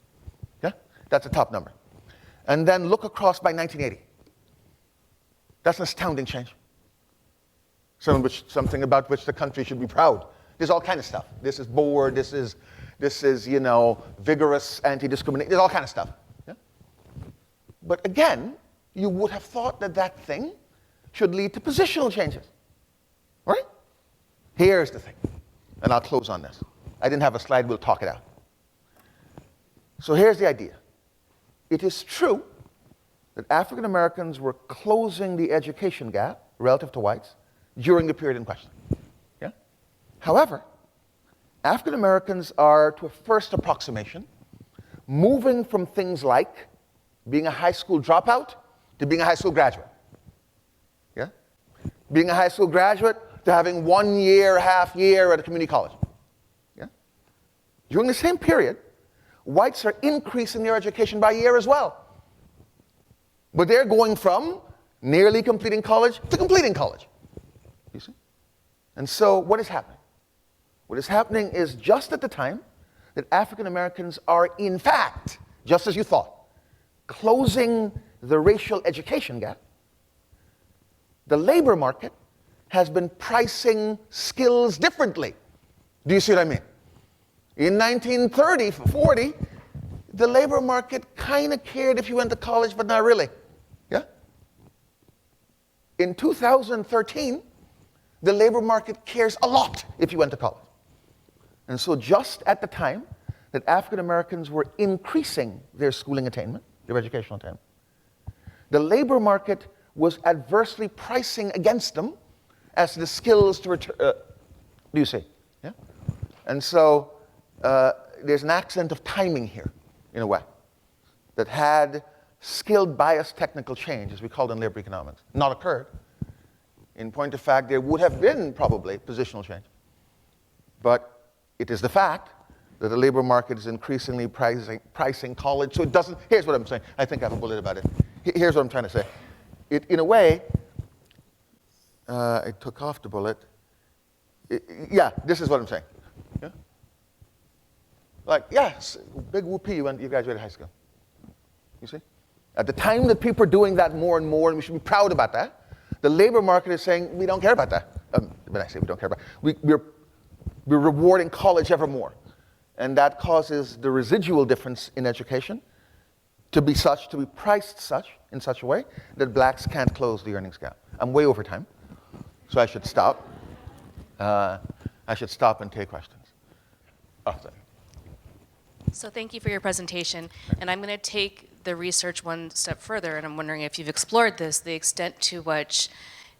Yeah? That's a top number. And then look across by 1980. That's an astounding change. Something about which the country should be proud. There's all kind of stuff. This is board, this is vigorous anti-discrimination, there's all kind of stuff. Yeah? But again, you would have thought that that thing should lead to positional changes. Right? Here's the thing, and I'll close on this. I didn't have a slide, we'll talk it out. So here's the idea. It is true that African Americans were closing the education gap relative to whites during the period in question. Yeah? However, African Americans are, to a first approximation, moving from things like being a high school dropout to being a high school graduate. Yeah? Being a high school graduate to having 1 year, half year at a community college. Yeah? During the same period, whites are increasing their education by a year as well. But they're going from nearly completing college to completing college. You see? And so what is happening? What is happening is just at the time that African Americans are, in fact, just as you thought, closing the racial education gap, the labor market has been pricing skills differently. Do you see what I mean? In 1930, 40, the labor market kind of cared if you went to college, but not really. Yeah? In 2013, the labor market cares a lot if you went to college. And so just at the time that African Americans were increasing their schooling attainment, their educational attainment, the labor market was adversely pricing against them as the skills to return. Do you see? Yeah? And so there's an accent of timing here, in a way, that had skilled bias technical change, as we call it in labor economics, not occurred. In point of fact, there would have been probably positional change. But it is the fact that the labor market is increasingly pricing college, so it doesn't, here's what I'm saying. I think I have a bullet about it. Here's what I'm trying to say. In a way, I took off the bullet. Yeah, this is what I'm saying. Yeah? Like, yes, big whoopee when you graduated high school. You see? At the time that people are doing that more and more, and we should be proud about that, the labor market is saying, we don't care about that. When I say we don't care about it, we're rewarding college ever more. And that causes the residual difference in education to be priced in such a way that blacks can't close the earnings gap. I'm way over time, so I should stop. I should stop and take questions. Oh, sorry. So thank you for your presentation. And I'm going to take the research one step further, and I'm wondering if you've explored this, the extent to which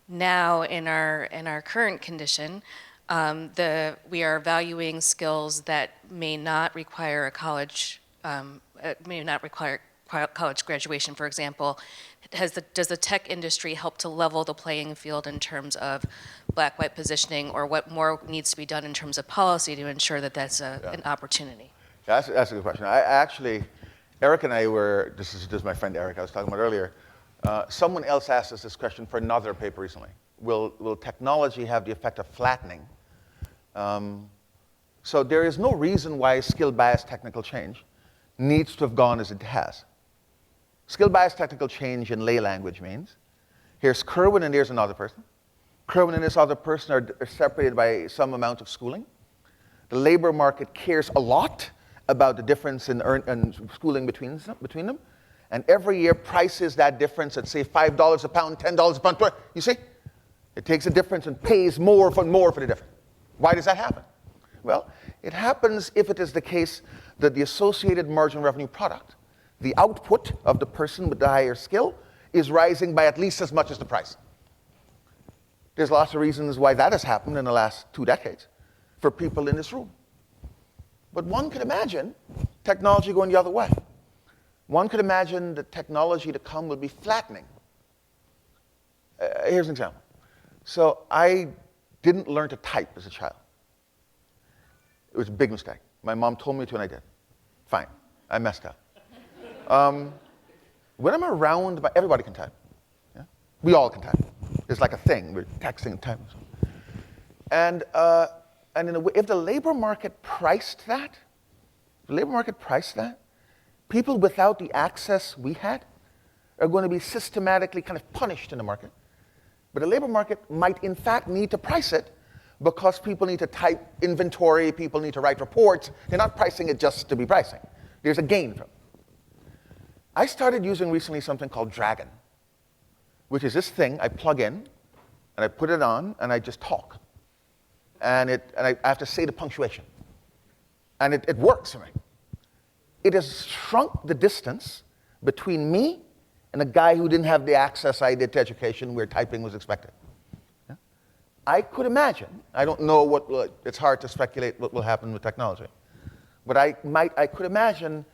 now in our current condition, we are valuing skills that may not require a college, college graduation, for example. Does the tech industry help to level the playing field in terms of black-white positioning, or what more needs to be done in terms of policy to ensure that that's an opportunity? That's a good question. Eric and I were, this is my friend Eric I was talking about earlier, someone else asked us this question for another paper recently. Will technology have the effect of flattening? So there is no reason why skill-biased technical change needs to have gone as it has. Skill-biased technical change in lay language means, here's Kerwin and here's another person. Kerwin and this other person are separated by some amount of schooling. The labor market cares a lot about the difference in schooling between them. And every year prices that difference at, say, $5 a pound, $10 a pound. You see? It takes a difference and pays more for the difference. Why does that happen? Well, it happens if it is the case that the associated marginal revenue product, the output of the person with the higher skill, is rising by at least as much as the price. There's lots of reasons why that has happened in the last 2 decades for people in this room. But one could imagine technology going the other way. One could imagine the technology to come will be flattening. Here's an example. So I didn't learn to type as a child. It was a big mistake. My mom told me to and I did. Fine, I messed up. When I'm around, everybody can type. Yeah? We all can type. It's like a thing, we're texting and typing. And in a way, if the labor market priced that, people without the access we had are going to be systematically kind of punished in the market. But the labor market might in fact need to price it because people need to type inventory, people need to write reports. They're not pricing it just to be pricing. There's a gain from it. I started using recently something called Dragon, which is this thing I plug in, and I put it on, and I just talk. And I have to say the punctuation. And it works for me. It has shrunk the distance between me and a guy who didn't have the access I did to education where typing was expected. Yeah? I could imagine, I don't know it's hard to speculate what will happen with technology, but I could imagine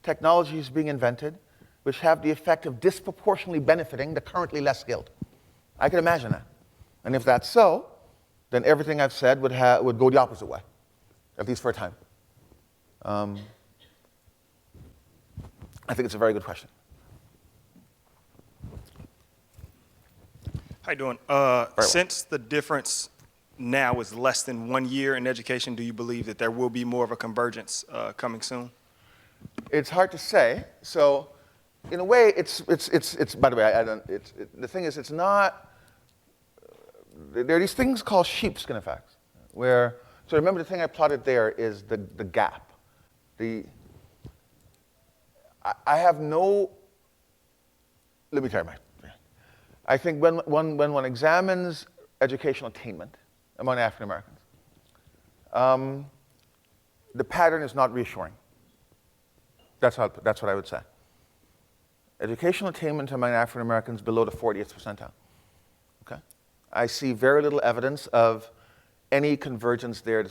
technologies being invented which have the effect of disproportionately benefiting the currently less skilled. I could imagine that. And if that's so, then everything I've said would go the opposite way, at least for a time. I think it's a very good question. How you doing? Since the difference now is less than 1 year in education, do you believe that there will be more of a convergence coming soon? It's hard to say. So, in a way, it's by the way, the thing is, it's not, there are these things called sheepskin effects, where, so remember the thing I plotted there is the gap. I have no, let me tell you, I think when one examines educational attainment among African Americans, the pattern is not reassuring. That's what I would say. Educational attainment among African Americans below the 40th percentile. Okay? I see very little evidence of any convergence there.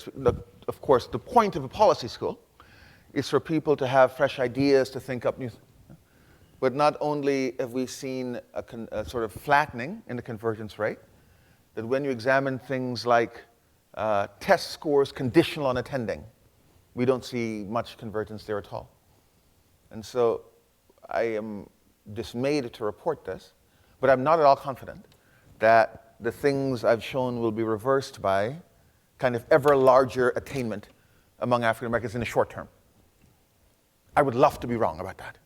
Of course, the point of a policy school is for people to have fresh ideas, to think up new things. But not only have we seen a sort of flattening in the convergence rate, that when you examine things like test scores conditional on attending, we don't see much convergence there at all. And so I am dismayed to report this, but I'm not at all confident that the things I've shown will be reversed by kind of ever larger attainment among African Americans in the short term. I would love to be wrong about that.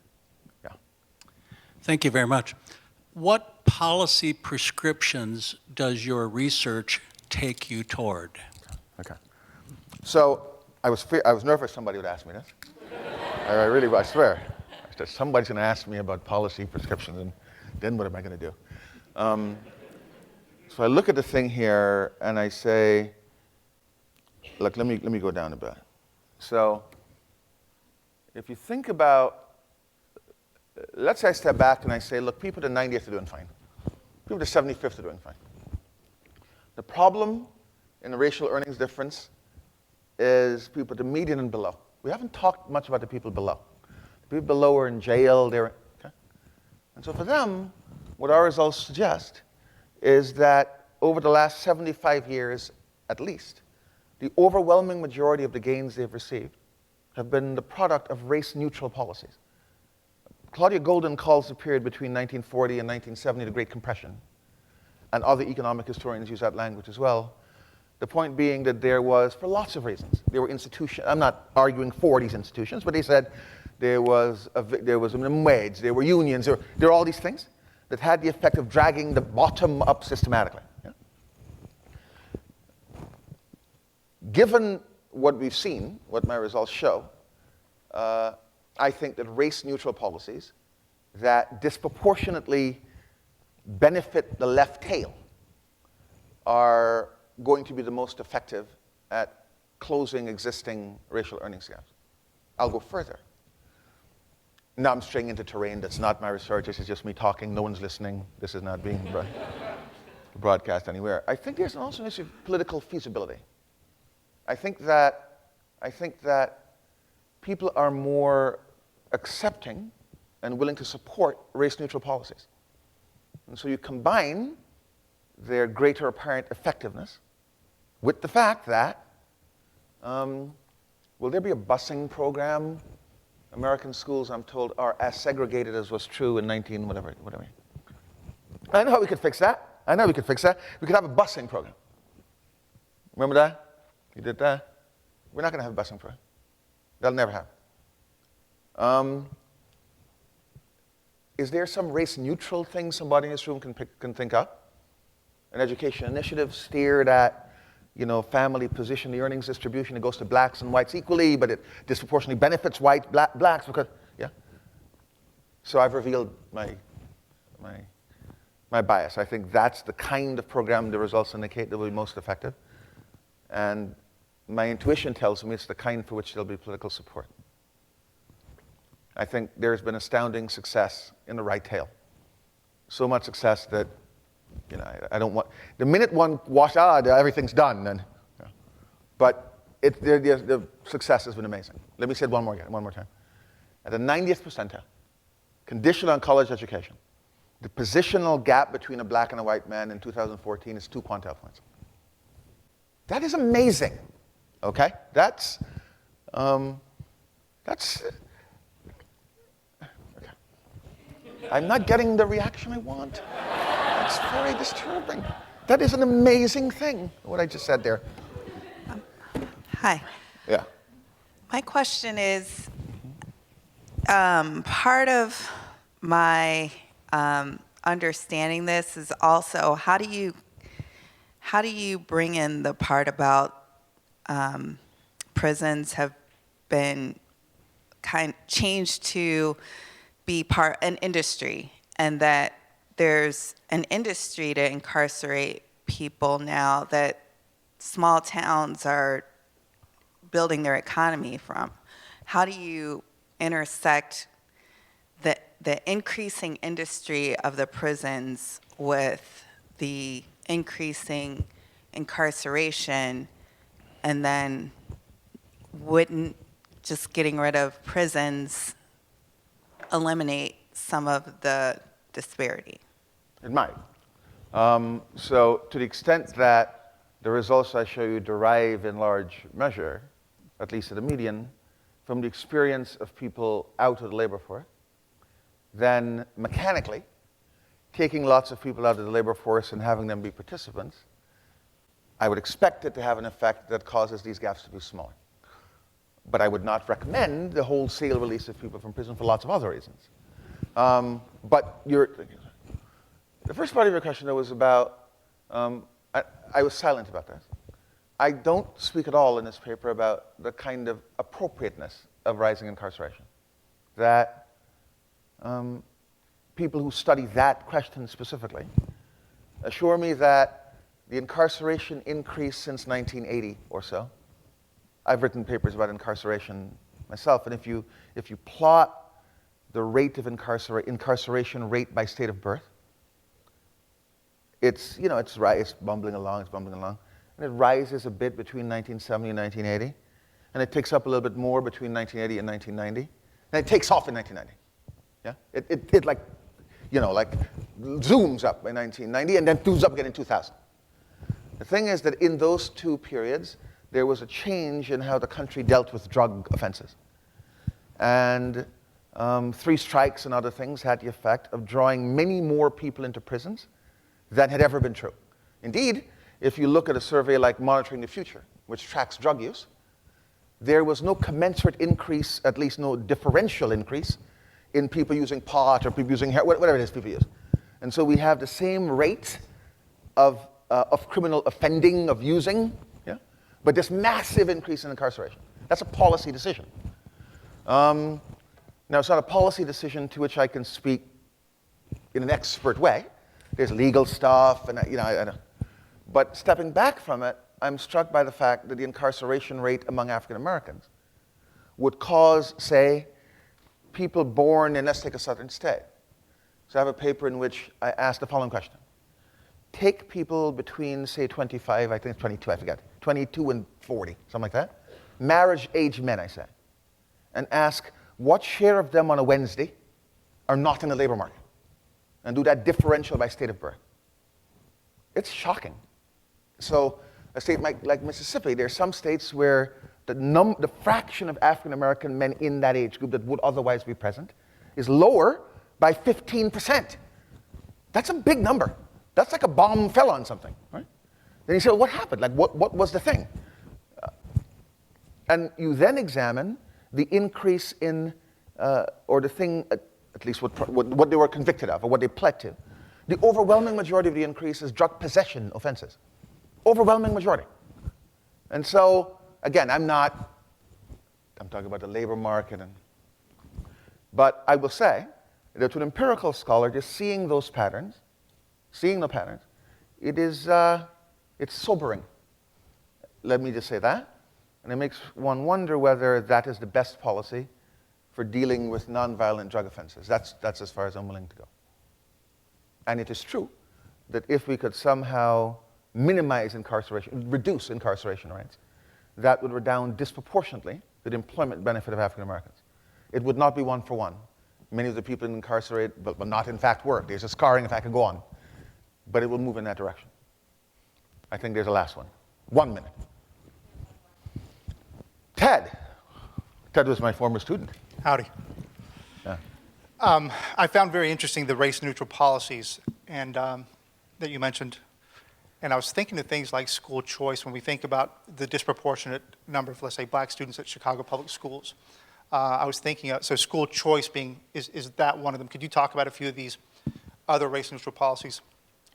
Yeah. Thank you very much. What policy prescriptions does your research take you toward? Okay. So I was nervous somebody would ask me this. I swear. Somebody's going to ask me about policy prescriptions, and then what am I going to do? So I look at the thing here, and I say, look, let me go down a bit. So if you think about, let's say I step back and I say, look, people to 90th are doing fine. People to 75th are doing fine. The problem in the racial earnings difference is people at the median and below. We haven't talked much about the people below. The people below are in jail, okay? And so for them, what our results suggest is that over the last 75 years at least, the overwhelming majority of the gains they've received have been the product of race-neutral policies. Claudia Golden calls the period between 1940 and 1970 the Great Compression, and other economic historians use that language as well. The point being that there was, for lots of reasons, there were institutions, I'm not arguing for these institutions, but they said there was a minimum wage, there were unions, there were all these things that had the effect of dragging the bottom up systematically. Yeah? Given what we've seen, what my results show, I think that race-neutral policies that disproportionately benefit the left tail are going to be the most effective at closing existing racial earnings gaps. I'll go further. Now I'm straying into terrain that's not my research. This is just me talking. No one's listening. This is not being broadcast anywhere. I think there's also an issue of political feasibility. I think that people are more accepting and willing to support race-neutral policies. And so you combine their greater apparent effectiveness with the fact that, will there be a busing program? American schools, I'm told, are as segregated as was true in whatever. I know how we could fix that. We could have a busing program. Remember that? You did that? We're not going to have a busing program. That'll never happen. Is there some race-neutral thing somebody in this room can think of? An education initiative steered at, family position, the earnings distribution. It goes to blacks and whites equally, but it disproportionately benefits blacks because, yeah. So I've revealed my bias. I think that's the kind of program the results indicate that will be most effective. And my intuition tells me it's the kind for which there'll be political support. I think there's been astounding success in the right tail. So much success that, I don't want, the minute one everything's done, then, but the success has been amazing. Let me say it one more time. At the 90th percentile, conditional on college education, the positional gap between a black and a white man in 2014 is 2 quantile points. That is amazing, okay? That's okay. I'm not getting the reaction I want. It's very disturbing. That is an amazing thing, what I just said there. Hi. Yeah. My question is, part of my understanding this is also how do you bring in the part about prisons have been changed to be an industry, and that there's an industry to incarcerate people now that small towns are building their economy from. How do you intersect the increasing industry of the prisons with the increasing incarceration, and then wouldn't just getting rid of prisons eliminate some of the disparity? It might. So to the extent that the results I show you derive in large measure, at least at a median, from the experience of people out of the labor force, then mechanically, taking lots of people out of the labor force and having them be participants, I would expect it to have an effect that causes these gaps to be smaller. But I would not recommend the wholesale release of people from prison for lots of other reasons. But the first part of your question, though, was about, I was silent about this. I don't speak at all in this paper about the kind of appropriateness of rising incarceration. That people who study that question specifically assure me that the incarceration increase since 1980 or so. I've written papers about incarceration myself, and if you plot the rate of incarceration rate by state of birth, it's bumbling along, and it rises a bit between 1970 and 1980, and it ticks up a little bit more between 1980 and 1990, and it takes off in 1990. Yeah? It like, you know, like zooms up by 1990 and then zooms up again in 2000. The thing is that in those two periods, there was a change in how the country dealt with drug offenses. And 3 strikes and other things had the effect of drawing many more people into prisons than had ever been true. Indeed, if you look at a survey like Monitoring the Future, which tracks drug use, there was no commensurate increase, at least no differential increase, in people using pot or people using hair, whatever it is people use. And so we have the same rate of criminal offending, of using, yeah? But this massive increase in incarceration. That's a policy decision. Now, it's not a policy decision to which I can speak in an expert way. There's legal stuff, and you know, but stepping back from it, I'm struck by the fact that the incarceration rate among African Americans would cause, say, people born in, let's take a southern state. So I have a paper in which I asked the following question. Take people between, say, 25, I think it's 22, I forget, 22 and 40, something like that, marriage-age men, I say, and ask what share of them on a Wednesday are not in the labor market, and do that differential by state of birth. It's shocking. So a state like Mississippi, there are some states where the fraction of African American men in that age group that would otherwise be present is lower by 15%. That's a big number. That's like a bomb fell on something, right? Then you say, well, what happened? Like, what was the thing? And you then examine the increase in, or the thing, at least what they were convicted of, or what they pled to. The overwhelming majority of the increase is drug possession offenses. Overwhelming majority. And so, again, I'm talking about the labor market, but I will say that to an empirical scholar, just seeing those patterns, it's sobering. Let me just say that. And it makes one wonder whether that is the best policy for dealing with nonviolent drug offenses. That's as far as I'm willing to go. And it is true that if we could somehow minimize incarceration, reduce incarceration rates, that would redound disproportionately to the employment benefit of African Americans. It would not be one for one. Many of the people incarcerated will not in fact work. There's a scarring if I could go on. But it will move in that direction. I think there's a last one. 1 minute. Ted. Ted was my former student. Howdy. Yeah. I found very interesting the race-neutral policies and that you mentioned. And I was thinking of things like school choice when we think about the disproportionate number of, let's say, black students at Chicago public schools. I was thinking, so school choice is that one of them? Could you talk about a few of these other race-neutral policies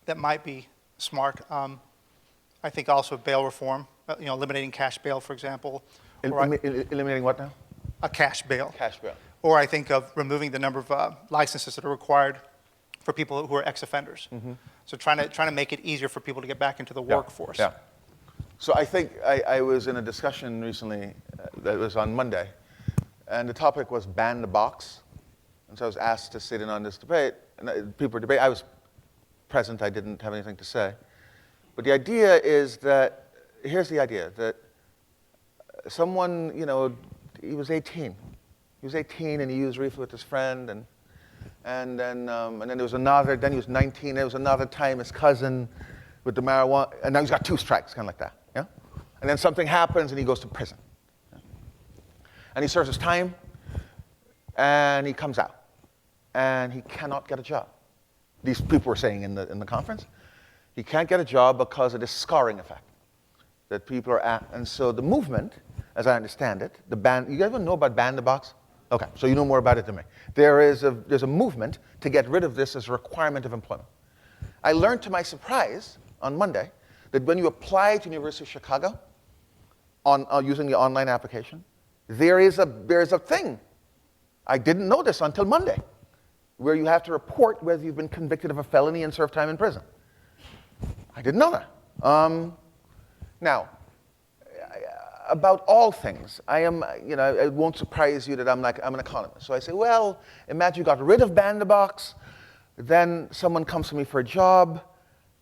that might be smart? I think also bail reform, eliminating cash bail, for example. Eliminating what now? A cash bail. Cash bail. Or I think of removing the number of licenses that are required for people who are ex-offenders. Mm-hmm. So trying to make it easier for people to get back into the workforce. Yeah. So I think I was in a discussion recently that was on Monday, and the topic was ban the box. And so I was asked to sit in on this debate, and people were debating. I was present, I didn't have anything to say. But the idea is that, here's the idea, that someone, he was 18. He was 18 and he used reefer with his friend, and then there was another, then he was 19, there was another time his cousin with the marijuana, and now he's got 2 strikes, kind of like that, yeah? And then something happens and he goes to prison. Yeah? And he serves his time, and he comes out, and he cannot get a job. These people were saying in the conference, he can't get a job because of this scarring effect that people are at. And so the movement, as I understand it, the ban, you guys know about ban the box? Okay, so you know more about it than me. There's a movement to get rid of this as a requirement of employment. I learned to my surprise on Monday that when you apply to University of Chicago using the online application, there's a thing. I didn't know this until Monday, where you have to report whether you've been convicted of a felony and served time in prison. I didn't know that. Now, about all things, it won't surprise you that I'm an economist. So I say, well, imagine you got rid of ban the box, then someone comes to me for a job,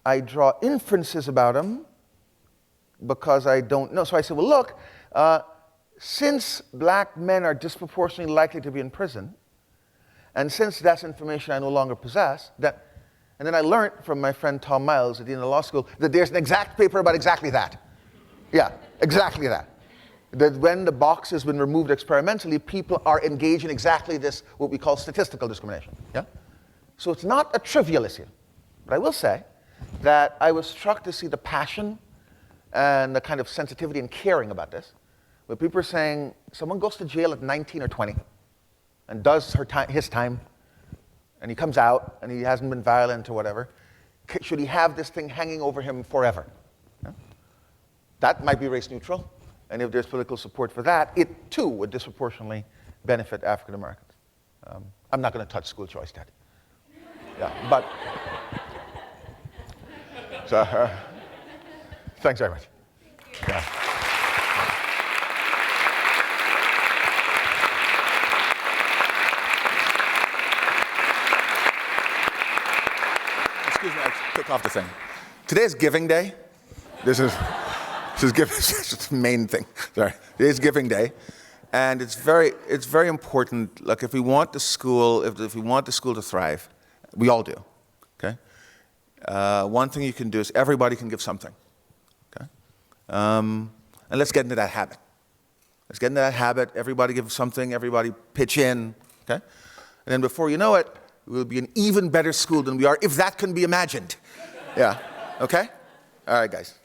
I draw inferences about him, because I don't know. So I said, well, look, since black men are disproportionately likely to be in prison, and since that's information I no longer possess, and then I learned from my friend Tom Miles at the Law School that there's an exact paper about exactly that. Yeah, exactly that. That when the box has been removed experimentally, people are engaged in exactly this, what we call statistical discrimination. Yeah? So it's not a trivial issue. But I will say that I was struck to see the passion and the kind of sensitivity and caring about this, where people are saying someone goes to jail at 19 or 20 and does his time, and he comes out and he hasn't been violent or whatever. Should he have this thing hanging over him forever? Yeah? That might be race neutral. And if there's political support for that, it too would disproportionately benefit African Americans. I'm not going to touch school choice, Ted. Yeah, but so, thanks very much. Yeah. Excuse me, I took off the thing. Today is Giving Day. This is the main thing. Sorry, it is Giving Day, and it's very important. Like, if we want the school, if we want the school to thrive, we all do. Okay. One thing you can do is everybody can give something. Okay. And let's get into that habit. Let's get into that habit. Everybody give something. Everybody pitch in. Okay. And then before you know it, we'll be an even better school than we are, if that can be imagined. Yeah. Okay. All right, guys.